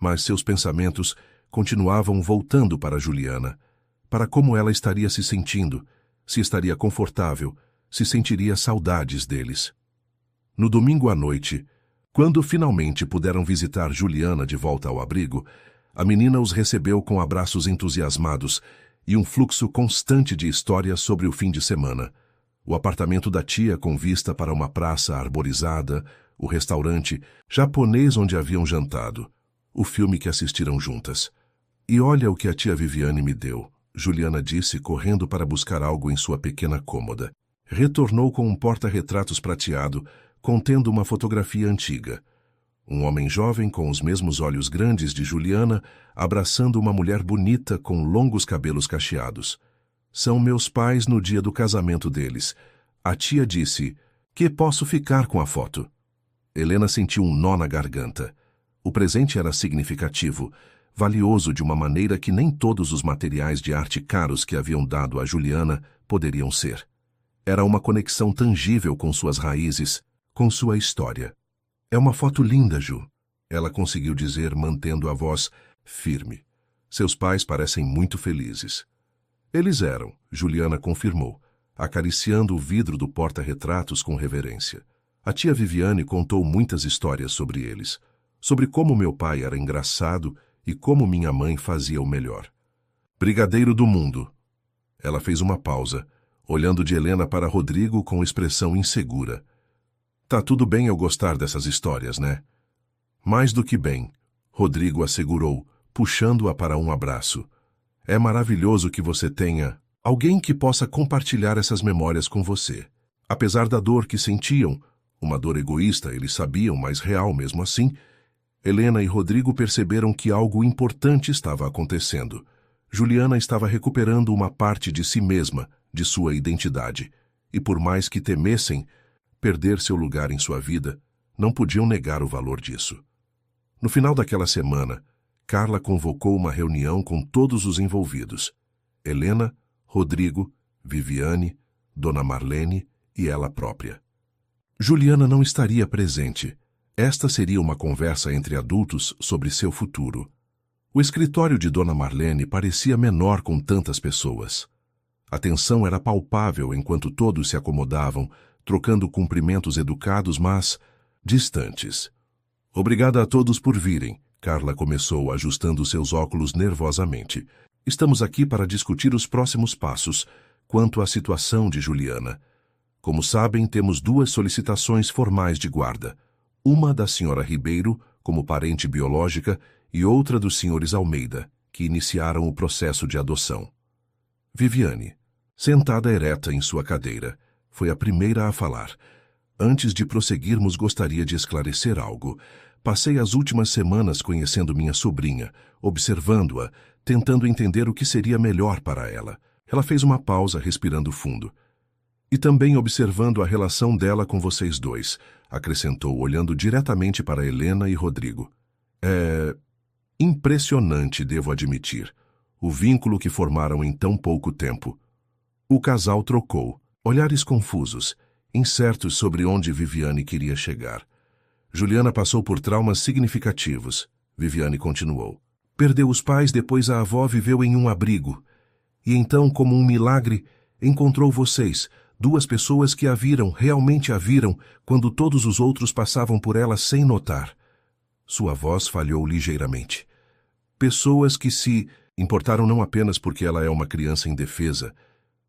Mas seus pensamentos continuavam voltando para Juliana, para como ela estaria se sentindo, se estaria confortável, se sentiria saudades deles. No domingo à noite, quando finalmente puderam visitar Juliana de volta ao abrigo, a menina os recebeu com abraços entusiasmados e um fluxo constante de histórias sobre o fim de semana. O apartamento da tia com vista para uma praça arborizada, o restaurante japonês onde haviam jantado, o filme que assistiram juntas. E olha o que a tia Viviane me deu, Juliana disse, correndo para buscar algo em sua pequena cômoda. Retornou com um porta-retratos prateado, contendo uma fotografia antiga. Um homem jovem com os mesmos olhos grandes de Juliana, abraçando uma mulher bonita com longos cabelos cacheados. São meus pais no dia do casamento deles. A tia disse, que posso ficar com a foto. Helena sentiu um nó na garganta. O presente era significativo, valioso de uma maneira que nem todos os materiais de arte caros que haviam dado a Juliana poderiam ser. Era uma conexão tangível com suas raízes, com sua história. É uma foto linda, Ju, ela conseguiu dizer, mantendo a voz firme. Seus pais parecem muito felizes. Eles eram, Juliana confirmou, acariciando o vidro do porta-retratos com reverência. A tia Viviane contou muitas histórias sobre eles, sobre como meu pai era engraçado e como minha mãe fazia o melhor. Brigadeiro do mundo. Ela fez uma pausa, olhando de Helena para Rodrigo com expressão insegura. Tá tudo bem eu gostar dessas histórias, né? Mais do que bem, Rodrigo assegurou, puxando-a para um abraço. É maravilhoso que você tenha alguém que possa compartilhar essas memórias com você. Apesar da dor que sentiam, uma dor egoísta, eles sabiam, mas real mesmo assim, Helena e Rodrigo perceberam que algo importante estava acontecendo. Juliana estava recuperando uma parte de si mesma, de sua identidade, e por mais que temessem perder seu lugar em sua vida, não podiam negar o valor disso. No final daquela semana, Carla convocou uma reunião com todos os envolvidos: Helena, Rodrigo, Viviane, Dona Marlene e ela própria. Juliana não estaria presente. Esta seria uma conversa entre adultos sobre seu futuro. O escritório de Dona Marlene parecia menor com tantas pessoas. A tensão era palpável enquanto todos se acomodavam, trocando cumprimentos educados, mas distantes. Obrigada a todos por virem, Carla começou, ajustando seus óculos nervosamente. Estamos aqui para discutir os próximos passos quanto à situação de Juliana. Como sabem, temos 2 solicitações formais de guarda. Uma da senhora Ribeiro, como parente biológica, e outra dos senhores Almeida, que iniciaram o processo de adoção. Viviane, sentada ereta em sua cadeira, foi a primeira a falar. Antes de prosseguirmos, gostaria de esclarecer algo. Passei as últimas semanas conhecendo minha sobrinha, observando-a, tentando entender o que seria melhor para ela. Ela fez uma pausa, respirando fundo. E também observando a relação dela com vocês dois, acrescentou, olhando diretamente para Helena e Rodrigo. É impressionante, devo admitir, o vínculo que formaram em tão pouco tempo. O casal trocou, olhares confusos, incertos sobre onde Viviane queria chegar. Juliana passou por traumas significativos. Viviane continuou. Perdeu os pais, depois a avó viveu em um abrigo. E então, como um milagre, encontrou vocês, 2 pessoas que a viram, realmente a viram, quando todos os outros passavam por ela sem notar. Sua voz falhou ligeiramente. Pessoas que se importaram não apenas porque ela é uma criança indefesa,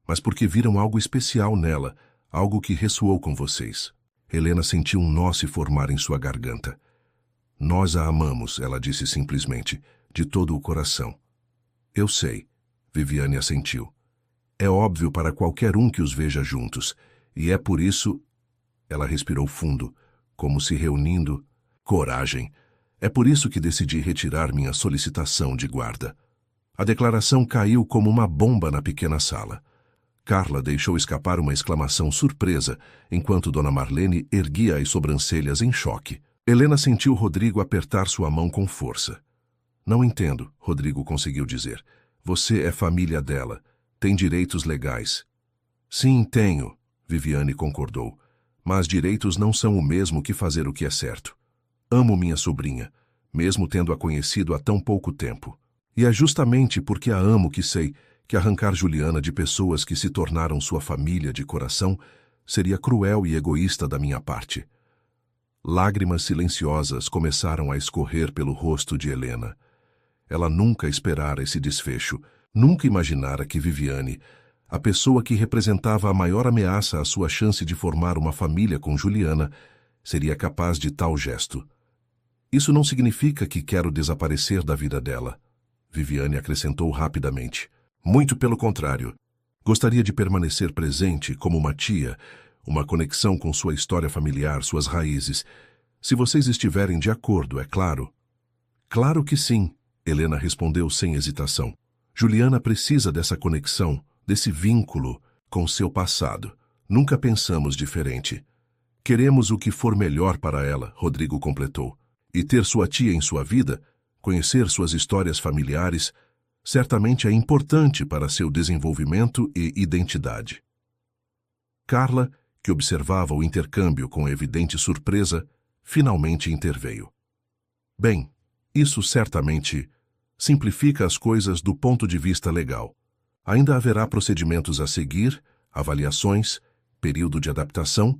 mas porque viram algo especial nela, algo que ressoou com vocês. Helena sentiu um nó se formar em sua garganta. Nós a amamos, ela disse simplesmente, de todo o coração. Eu sei, Viviane assentiu. É óbvio para qualquer um que os veja juntos, e é por isso... Ela respirou fundo, como se reunindo coragem. É por isso que decidi retirar minha solicitação de guarda. A declaração caiu como uma bomba na pequena sala. Carla deixou escapar uma exclamação surpresa, enquanto Dona Marlene erguia as sobrancelhas em choque. Helena sentiu Rodrigo apertar sua mão com força. Não entendo, Rodrigo conseguiu dizer. Você é família dela. Tem direitos legais. Sim, tenho, Viviane concordou. Mas direitos não são o mesmo que fazer o que é certo. Amo minha sobrinha, mesmo tendo-a conhecido há tão pouco tempo. E é justamente porque a amo que sei que arrancar Juliana de pessoas que se tornaram sua família de coração seria cruel e egoísta da minha parte. Lágrimas silenciosas começaram a escorrer pelo rosto de Helena. Ela nunca esperara esse desfecho, nunca imaginara que Viviane, a pessoa que representava a maior ameaça à sua chance de formar uma família com Juliana, seria capaz de tal gesto. Isso não significa que quero desaparecer da vida dela, Viviane acrescentou rapidamente. Muito pelo contrário. Gostaria de permanecer presente como uma tia, uma conexão com sua história familiar, suas raízes. Se vocês estiverem de acordo, é claro. Claro que sim, Helena respondeu sem hesitação. Juliana precisa dessa conexão, desse vínculo com seu passado. Nunca pensamos diferente. Queremos o que for melhor para ela, Rodrigo completou. E ter sua tia em sua vida, conhecer suas histórias familiares, certamente é importante para seu desenvolvimento e identidade. Carla, que observava o intercâmbio com evidente surpresa, finalmente interveio. Bem, isso certamente simplifica as coisas do ponto de vista legal. Ainda haverá procedimentos a seguir, avaliações, período de adaptação,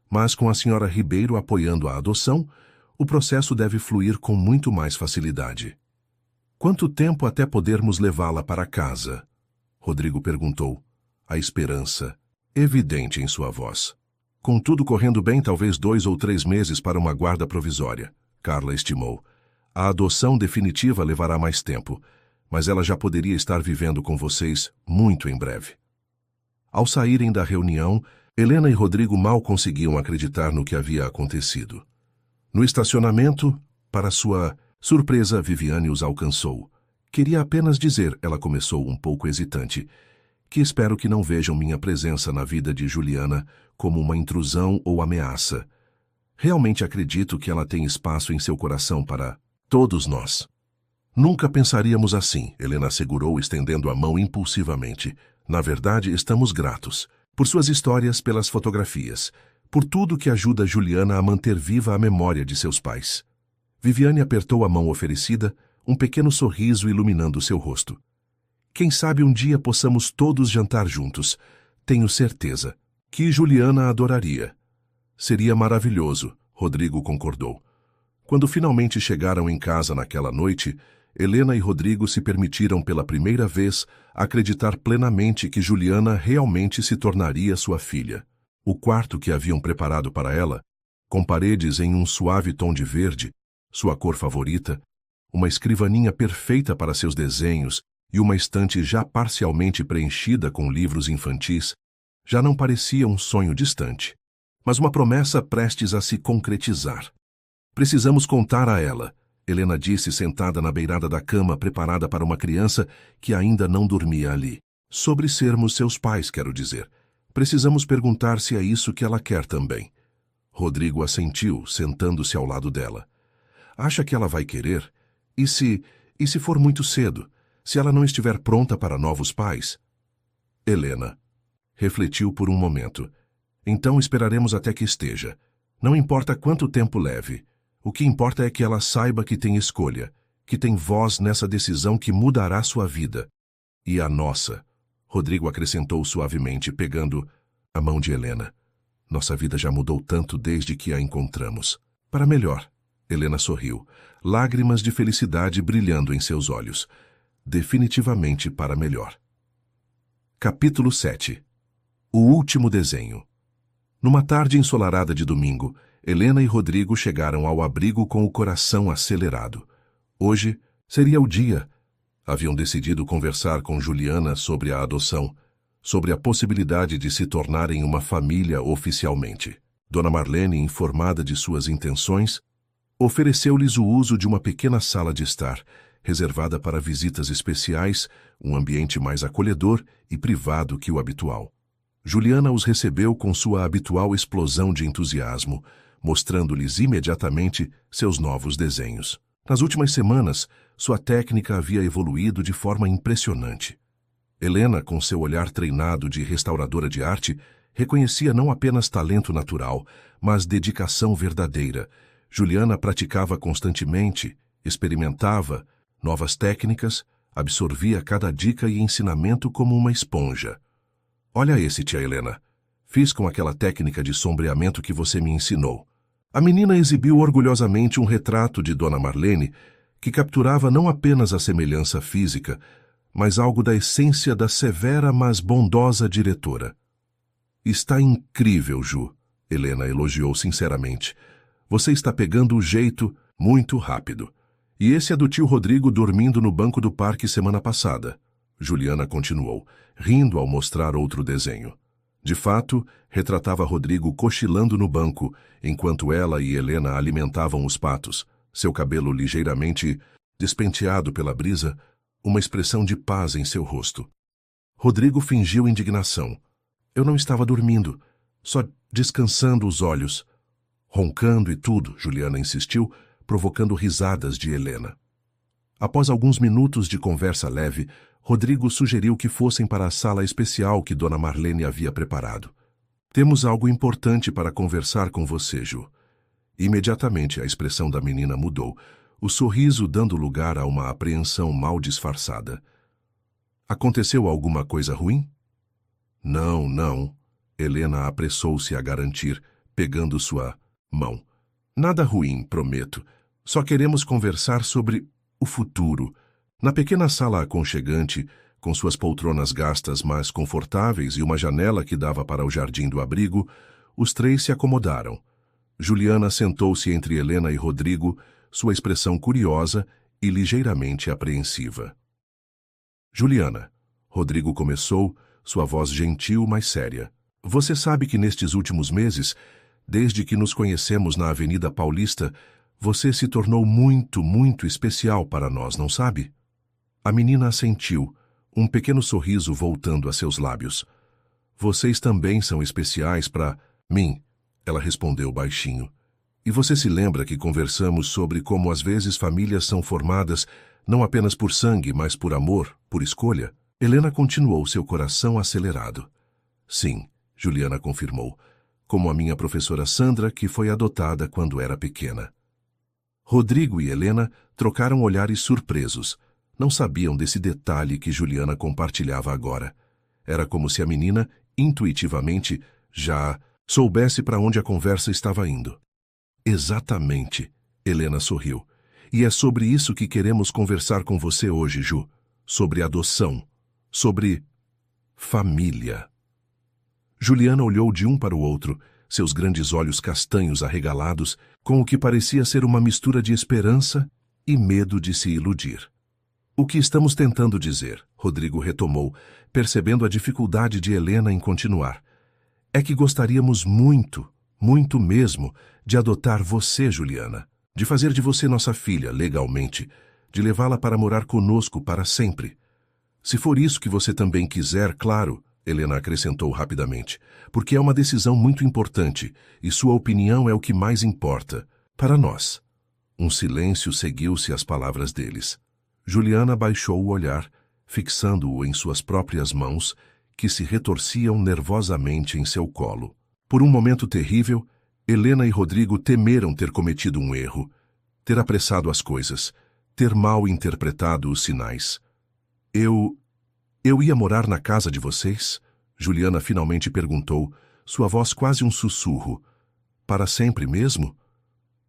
Mas com a senhora Ribeiro apoiando a adoção, o processo deve fluir com muito mais facilidade. Quanto tempo até podermos levá-la para casa? Rodrigo perguntou, a esperança evidente em sua voz. Com tudo correndo bem, talvez 2 ou 3 meses para uma guarda provisória, Carla estimou. A adoção definitiva levará mais tempo, mas ela já poderia estar vivendo com vocês muito em breve. Ao saírem da reunião, Helena e Rodrigo mal conseguiam acreditar no que havia acontecido. No estacionamento, para sua surpresa, Viviane os alcançou. Queria apenas dizer, ela começou um pouco hesitante, que espero que não vejam minha presença na vida de Juliana como uma intrusão ou ameaça. Realmente acredito que ela tem espaço em seu coração para todos nós. Nunca pensaríamos assim, Helena assegurou, estendendo a mão impulsivamente. Na verdade, estamos gratos. Por suas histórias, pelas fotografias, por tudo que ajuda Juliana a manter viva a memória de seus pais. Viviane apertou a mão oferecida, um pequeno sorriso iluminando seu rosto. Quem sabe um dia possamos todos jantar juntos. Tenho certeza que Juliana adoraria. Seria maravilhoso, Rodrigo concordou. Quando finalmente chegaram em casa naquela noite, Helena e Rodrigo se permitiram pela primeira vez acreditar plenamente que Juliana realmente se tornaria sua filha. O quarto que haviam preparado para ela, com paredes em um suave tom de verde, sua cor favorita, uma escrivaninha perfeita para seus desenhos e uma estante já parcialmente preenchida com livros infantis, já não parecia um sonho distante, mas uma promessa prestes a se concretizar. Precisamos contar a ela, Helena disse sentada na beirada da cama preparada para uma criança que ainda não dormia ali. Sobre sermos seus pais, quero dizer. Precisamos perguntar se é isso que ela quer também. Rodrigo assentiu, sentando-se ao lado dela. Acha que ela vai querer? E se for muito cedo? Se ela não estiver pronta para novos pais? Helena refletiu por um momento. Então esperaremos até que esteja. Não importa quanto tempo leve. O que importa é que ela saiba que tem escolha, que tem voz nessa decisão que mudará sua vida. E a nossa, Rodrigo acrescentou suavemente, pegando a mão de Helena. Nossa vida já mudou tanto desde que a encontramos. Para melhor, Helena sorriu, lágrimas de felicidade brilhando em seus olhos. Definitivamente para melhor. Capítulo 7. O último desenho. Numa tarde ensolarada de domingo, Helena e Rodrigo chegaram ao abrigo com o coração acelerado. Hoje seria o dia. Haviam decidido conversar com Juliana sobre a adoção, sobre a possibilidade de se tornarem uma família oficialmente. Dona Marlene, informada de suas intenções, ofereceu-lhes o uso de uma pequena sala de estar, reservada para visitas especiais, um ambiente mais acolhedor e privado que o habitual. Juliana os recebeu com sua habitual explosão de entusiasmo, mostrando-lhes imediatamente seus novos desenhos. Nas últimas semanas, sua técnica havia evoluído de forma impressionante. Helena, com seu olhar treinado de restauradora de arte, reconhecia não apenas talento natural, mas dedicação verdadeira. Juliana praticava constantemente, experimentava novas técnicas, absorvia cada dica e ensinamento como uma esponja. Olha esse, tia Helena. Fiz com aquela técnica de sombreamento que você me ensinou. A menina exibiu orgulhosamente um retrato de Dona Marlene que capturava não apenas a semelhança física, mas algo da essência da severa, mas bondosa diretora. Está incrível, Ju, Helena elogiou sinceramente. Você está pegando o jeito muito rápido. E esse é do tio Rodrigo dormindo no banco do parque semana passada. Juliana continuou, rindo ao mostrar outro desenho. De fato, retratava Rodrigo cochilando no banco, enquanto ela e Helena alimentavam os patos, seu cabelo ligeiramente despenteado pela brisa, uma expressão de paz em seu rosto. Rodrigo fingiu indignação. Eu não estava dormindo, só descansando os olhos. Roncando e tudo, Juliana insistiu, provocando risadas de Helena. Após alguns minutos de conversa leve, Rodrigo sugeriu que fossem para a sala especial que Dona Marlene havia preparado. Temos algo importante para conversar com você, Ju. Imediatamente a expressão da menina mudou, o sorriso dando lugar a uma apreensão mal disfarçada. Aconteceu alguma coisa ruim? Não, não. Helena apressou-se a garantir, pegando sua mão. Nada ruim, prometo. Só queremos conversar sobre o futuro. Na pequena sala aconchegante, com suas poltronas gastas mas confortáveis e uma janela que dava para o jardim do abrigo, os três se acomodaram. Juliana sentou-se entre Helena e Rodrigo, sua expressão curiosa e ligeiramente apreensiva. Juliana, Rodrigo começou, sua voz gentil, mas séria. Você sabe que nestes últimos meses, desde que nos conhecemos na Avenida Paulista, você se tornou muito, muito especial para nós, não sabe? A menina assentiu, um pequeno sorriso voltando a seus lábios. Vocês também são especiais para mim, ela respondeu baixinho. E você se lembra que conversamos sobre como às vezes famílias são formadas não apenas por sangue, mas por amor, por escolha? Helena continuou, seu coração acelerado. Sim, Juliana confirmou, como a minha professora Sandra, que foi adotada quando era pequena. Rodrigo e Helena trocaram olhares surpresos. Não sabiam desse detalhe que Juliana compartilhava agora. Era como se a menina, intuitivamente, já soubesse para onde a conversa estava indo. Exatamente, Helena sorriu. E é sobre isso que queremos conversar com você hoje, Ju. Sobre adoção. Sobre família. Juliana olhou de um para o outro, seus grandes olhos castanhos arregalados, com o que parecia ser uma mistura de esperança e medo de se iludir. O que estamos tentando dizer, Rodrigo retomou, percebendo a dificuldade de Helena em continuar, é que gostaríamos muito, muito mesmo, de adotar você, Juliana, de fazer de você nossa filha, legalmente, de levá-la para morar conosco para sempre. Se for isso que você também quiser, claro, Helena acrescentou rapidamente, porque é uma decisão muito importante e sua opinião é o que mais importa, para nós. Um silêncio seguiu-se às palavras deles. Juliana baixou o olhar, fixando-o em suas próprias mãos, que se retorciam nervosamente em seu colo. Por um momento terrível, Helena e Rodrigo temeram ter cometido um erro, ter apressado as coisas, ter mal interpretado os sinais. Eu ia morar na casa de vocês? Juliana finalmente perguntou, sua voz quase um sussurro. Para sempre mesmo?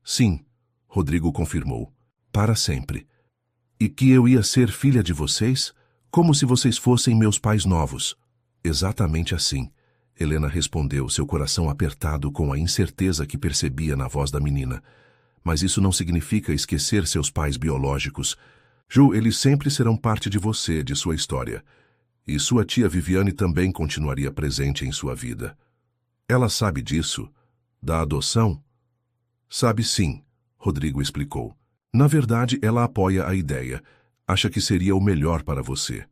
Sim, Rodrigo confirmou. Para sempre. E que eu ia ser filha de vocês? Como se vocês fossem meus pais novos. Exatamente assim, Helena respondeu, seu coração apertado com a incerteza que percebia na voz da menina. Mas isso não significa esquecer seus pais biológicos. Ju, eles sempre serão parte de você, de sua história. E sua tia Viviane também continuaria presente em sua vida. Ela sabe disso? Da adoção? Sabe sim, Rodrigo explicou. Na verdade, ela apoia a ideia. Acha que seria o melhor para você.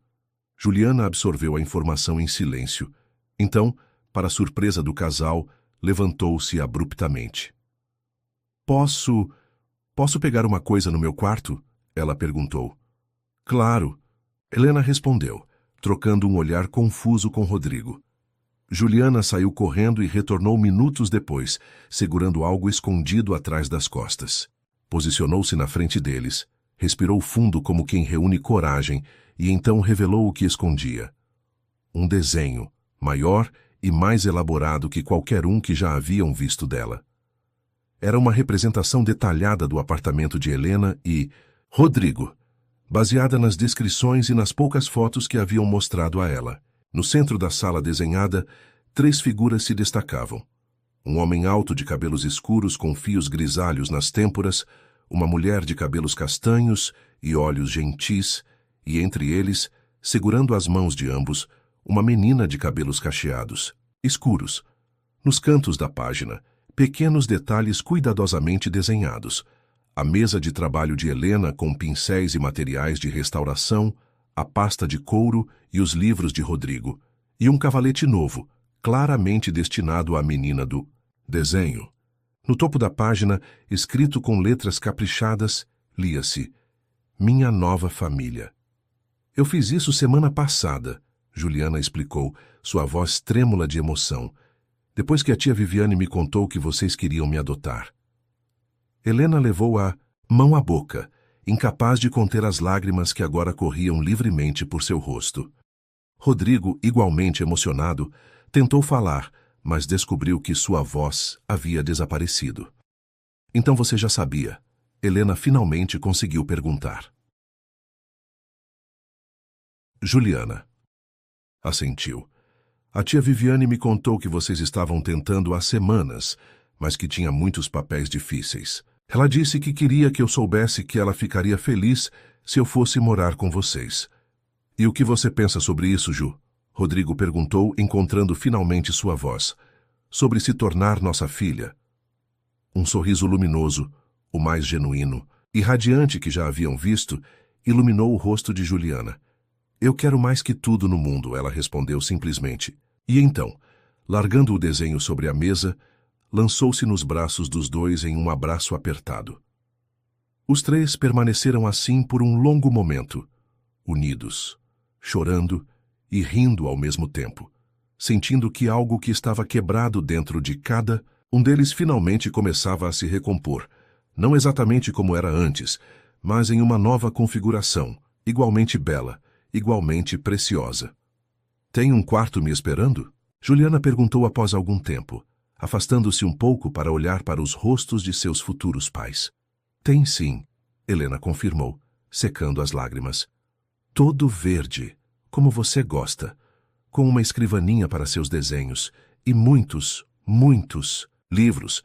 Juliana absorveu a informação em silêncio. Então, para surpresa do casal, levantou-se abruptamente. Posso pegar uma coisa no meu quarto? Ela perguntou. Claro, Helena respondeu, trocando um olhar confuso com Rodrigo. Juliana saiu correndo e retornou minutos depois, segurando algo escondido atrás das costas. Posicionou-se na frente deles, respirou fundo como quem reúne coragem e então revelou o que escondia. Um desenho, maior e mais elaborado que qualquer um que já haviam visto dela. Era uma representação detalhada do apartamento de Helena e Rodrigo, baseada nas descrições e nas poucas fotos que haviam mostrado a ela. No centro da sala desenhada, 3 figuras se destacavam. Um homem alto de cabelos escuros com fios grisalhos nas têmporas, uma mulher de cabelos castanhos e olhos gentis, e entre eles, segurando as mãos de ambos, uma menina de cabelos cacheados, escuros. Nos cantos da página, pequenos detalhes cuidadosamente desenhados. A mesa de trabalho de Helena com pincéis e materiais de restauração, a pasta de couro e os livros de Rodrigo, e um cavalete novo, claramente destinado à menina do desenho. No topo da página, escrito com letras caprichadas, lia-se: Minha nova família. Eu fiz isso semana passada, Juliana explicou, sua voz trêmula de emoção, depois que a tia Viviane me contou que vocês queriam me adotar. Helena levou a mão à boca, incapaz de conter as lágrimas que agora corriam livremente por seu rosto. Rodrigo, igualmente emocionado, tentou falar, mas descobriu que sua voz havia desaparecido. Então você já sabia. Helena finalmente conseguiu perguntar. Juliana assentiu. A tia Viviane me contou que vocês estavam tentando há semanas, mas que tinha muitos papéis difíceis. Ela disse que queria que eu soubesse que ela ficaria feliz se eu fosse morar com vocês. E o que você pensa sobre isso, Ju? Rodrigo perguntou, encontrando finalmente sua voz. Sobre se tornar nossa filha. Um sorriso luminoso, o mais genuíno e radiante que já haviam visto, iluminou o rosto de Juliana. Eu quero mais que tudo no mundo, ela respondeu simplesmente. E então, largando o desenho sobre a mesa, lançou-se nos braços dos dois em um abraço apertado. Os três permaneceram assim por um longo momento, unidos, chorando e rindo ao mesmo tempo, sentindo que algo que estava quebrado dentro de cada um deles finalmente começava a se recompor, não exatamente como era antes, mas em uma nova configuração, igualmente bela, igualmente preciosa. Tem um quarto me esperando? Juliana perguntou após algum tempo, afastando-se um pouco para olhar para os rostos de seus futuros pais. Tem sim, Helena confirmou, secando as lágrimas. Todo verde, como você gosta, com uma escrivaninha para seus desenhos e muitos, muitos livros.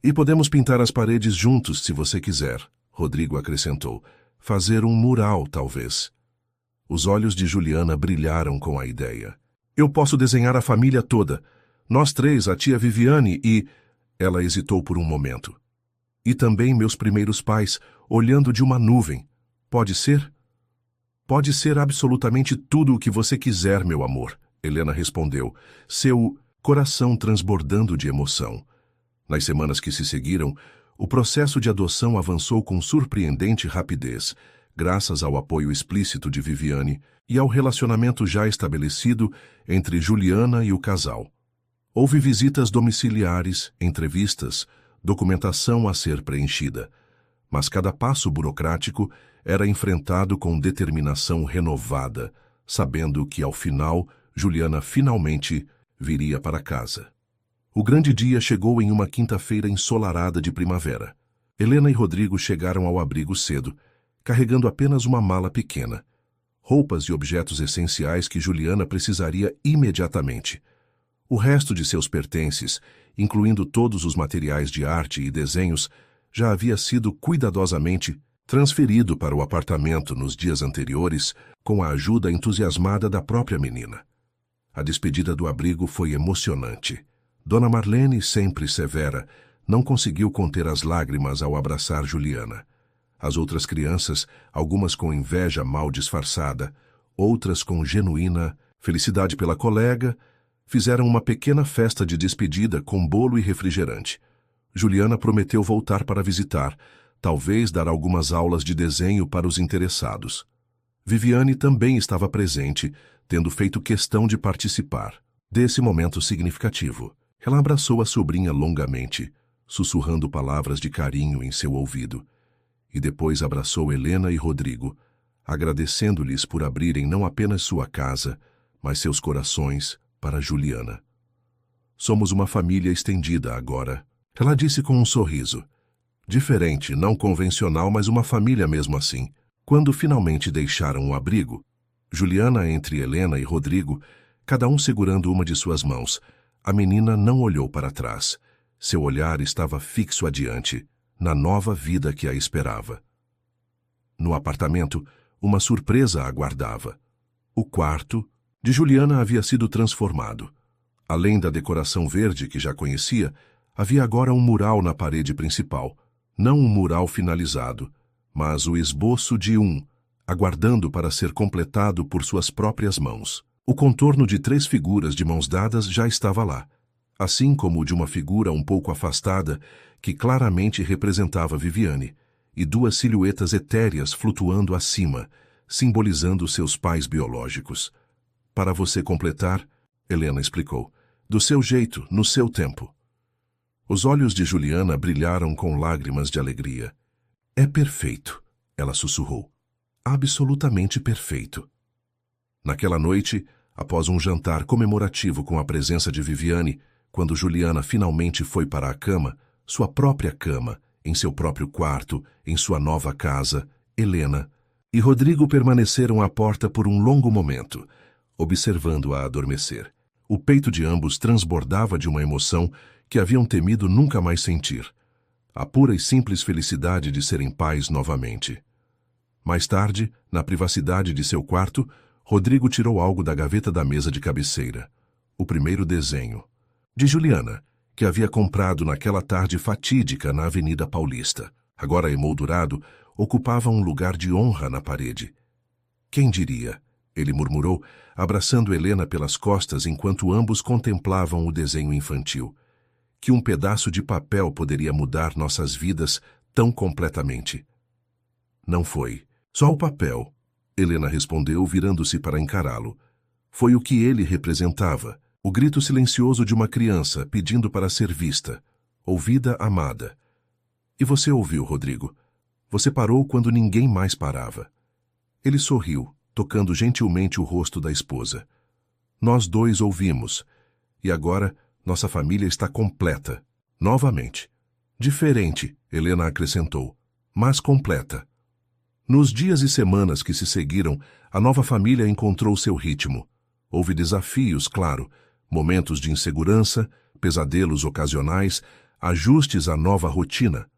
E podemos pintar as paredes juntos se você quiser, Rodrigo acrescentou. Fazer um mural, talvez. Os olhos de Juliana brilharam com a ideia. Eu posso desenhar a família toda. Nós três, a tia Viviane e... Ela hesitou por um momento. E também meus primeiros pais, olhando de uma nuvem. Pode ser? Pode ser absolutamente tudo o que você quiser, meu amor, Helena respondeu, seu coração transbordando de emoção. Nas semanas que se seguiram, o processo de adoção avançou com surpreendente rapidez, graças ao apoio explícito de Viviane e ao relacionamento já estabelecido entre Juliana e o casal. Houve visitas domiciliares, entrevistas, documentação a ser preenchida, mas cada passo burocrático era enfrentado com determinação renovada, sabendo que, ao final, Juliana finalmente viria para casa. O grande dia chegou em uma quinta-feira ensolarada de primavera. Helena e Rodrigo chegaram ao abrigo cedo, carregando apenas uma mala pequena, roupas e objetos essenciais que Juliana precisaria imediatamente. O resto de seus pertences, incluindo todos os materiais de arte e desenhos, já havia sido cuidadosamente transferido para o apartamento nos dias anteriores com a ajuda entusiasmada da própria menina. A despedida do abrigo foi emocionante. Dona Marlene, sempre severa, não conseguiu conter as lágrimas ao abraçar Juliana. As outras crianças, algumas com inveja mal disfarçada, outras com genuína felicidade pela colega, fizeram uma pequena festa de despedida com bolo e refrigerante. Juliana prometeu voltar para visitar, talvez dar algumas aulas de desenho para os interessados. Viviane também estava presente, tendo feito questão de participar desse momento significativo. Ela abraçou a sobrinha longamente, sussurrando palavras de carinho em seu ouvido, e depois abraçou Helena e Rodrigo, agradecendo-lhes por abrirem não apenas sua casa, mas seus corações para Juliana. Somos uma família estendida agora, ela disse com um sorriso. Diferente, não convencional, mas uma família mesmo assim. Quando finalmente deixaram o abrigo, Juliana entre Helena e Rodrigo, cada um segurando uma de suas mãos, a menina não olhou para trás. Seu olhar estava fixo adiante, na nova vida que a esperava. No apartamento, uma surpresa a aguardava. O quarto de Juliana havia sido transformado. Além da decoração verde que já conhecia, havia agora um mural na parede principal. Não um mural finalizado, mas o esboço de um, aguardando para ser completado por suas próprias mãos. O contorno de 3 figuras de mãos dadas já estava lá, assim como o de uma figura um pouco afastada que claramente representava Viviane, e 2 silhuetas etéreas flutuando acima, simbolizando seus pais biológicos. Para você completar, Helena explicou, do seu jeito, no seu tempo. Os olhos de Juliana brilharam com lágrimas de alegria. É perfeito, ela sussurrou. Absolutamente perfeito. Naquela noite, após um jantar comemorativo com a presença de Viviane, Quando Juliana finalmente foi para a cama, sua própria cama, em seu próprio quarto, em sua nova casa, Helena e Rodrigo permaneceram à porta por um longo momento, observando-a adormecer. O peito de ambos transbordava de uma emoção que haviam temido nunca mais sentir. A pura e simples felicidade de serem pais novamente. Mais tarde, na privacidade de seu quarto, Rodrigo tirou algo da gaveta da mesa de cabeceira. O primeiro desenho. De Juliana, que havia comprado naquela tarde fatídica na Avenida Paulista. Agora emoldurado, ocupava um lugar de honra na parede. Quem diria? Ele murmurou, abraçando Helena pelas costas enquanto ambos contemplavam o desenho infantil. Que um pedaço de papel poderia mudar nossas vidas tão completamente. Não foi. Só o papel, Helena respondeu, virando-se para encará-lo. Foi o que ele representava, o grito silencioso de uma criança pedindo para ser vista, ouvida, amada. E você ouviu, Rodrigo? Você parou quando ninguém mais parava. Ele sorriu, tocando gentilmente o rosto da esposa. Nós dois ouvimos, e agora nossa família está completa, novamente. Diferente, Helena acrescentou, mas completa. Nos dias e semanas que se seguiram, a nova família encontrou seu ritmo. Houve desafios, claro, momentos de insegurança, pesadelos ocasionais, ajustes à nova rotina.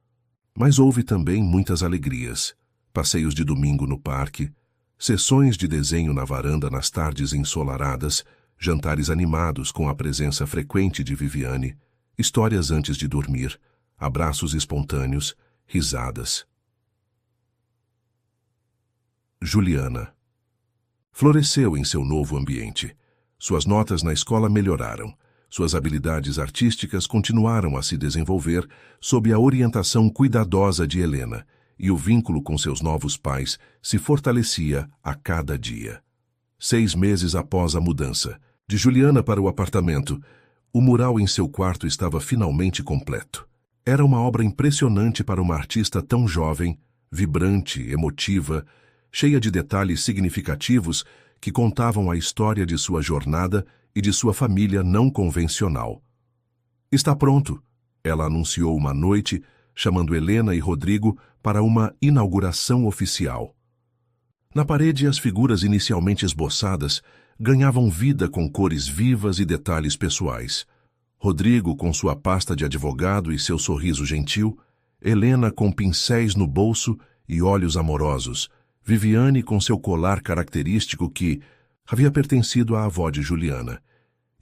Mas houve também muitas alegrias. Passeios de domingo no parque, sessões de desenho na varanda nas tardes ensolaradas, jantares animados com a presença frequente de Viviane, histórias antes de dormir, abraços espontâneos, risadas. Juliana. Floresceu em seu novo ambiente. Suas notas na escola melhoraram. Suas habilidades artísticas continuaram a se desenvolver sob a orientação cuidadosa de Helena, e o vínculo com seus novos pais se fortalecia a cada dia. 6 meses após a mudança, de Juliana para o apartamento, o mural em seu quarto estava finalmente completo. Era uma obra impressionante para uma artista tão jovem, vibrante, emotiva, cheia de detalhes significativos que contavam a história de sua jornada e de sua família não convencional. Está pronto, ela anunciou uma noite, chamando Helena e Rodrigo para uma inauguração oficial. Na parede, as figuras inicialmente esboçadas ganhavam vida com cores vivas e detalhes pessoais. Rodrigo com sua pasta de advogado e seu sorriso gentil, Helena com pincéis no bolso e olhos amorosos, Viviane com seu colar característico que havia pertencido à avó de Juliana,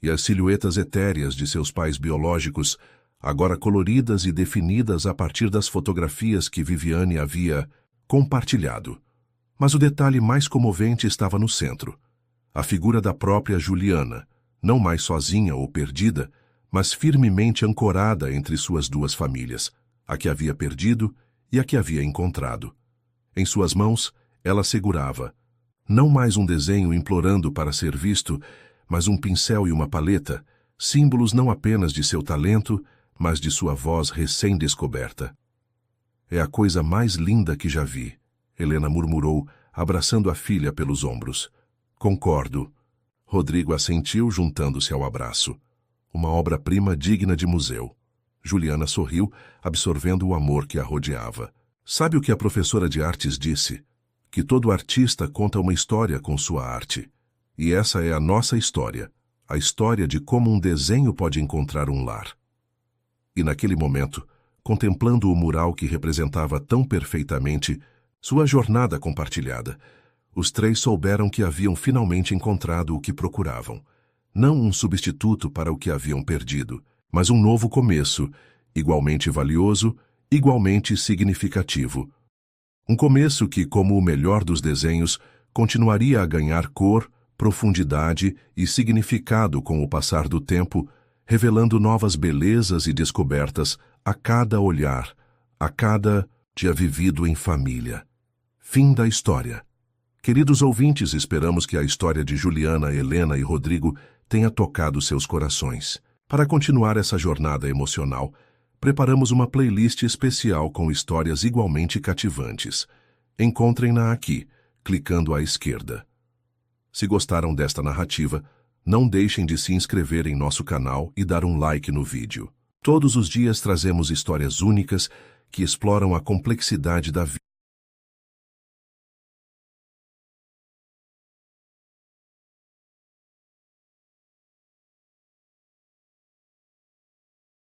e as silhuetas etéreas de seus pais biológicos, agora coloridas e definidas a partir das fotografias que Viviane havia compartilhado. Mas o detalhe mais comovente estava no centro. A figura da própria Juliana, não mais sozinha ou perdida, mas firmemente ancorada entre suas duas famílias, a que havia perdido e a que havia encontrado. Em suas mãos, ela segurava, não mais um desenho implorando para ser visto, mas um pincel e uma paleta, símbolos não apenas de seu talento, mas de sua voz recém-descoberta. É a coisa mais linda que já vi, Helena murmurou, abraçando a filha pelos ombros. Concordo. Rodrigo assentiu, juntando-se ao abraço. Uma obra-prima digna de museu. Juliana sorriu, absorvendo o amor que a rodeava. Sabe o que a professora de artes disse? Que todo artista conta uma história com sua arte. E essa é a nossa história, a história de como um desenho pode encontrar um lar. E naquele momento, contemplando o mural que representava tão perfeitamente sua jornada compartilhada, os três souberam que haviam finalmente encontrado o que procuravam. Não um substituto para o que haviam perdido, mas um novo começo, igualmente valioso, igualmente significativo. Um começo que, como o melhor dos desenhos, continuaria a ganhar cor, profundidade e significado com o passar do tempo, revelando novas belezas e descobertas a cada olhar, a cada dia vivido em família. Fim da história. Queridos ouvintes, esperamos que a história de Juliana, Helena e Rodrigo tenha tocado seus corações. Para continuar essa jornada emocional, preparamos uma playlist especial com histórias igualmente cativantes. Encontrem-na aqui, clicando à esquerda. Se gostaram desta narrativa, Não deixem de se inscrever em nosso canal e dar um like no vídeo. Todos os dias trazemos histórias únicas que exploram a complexidade da vida.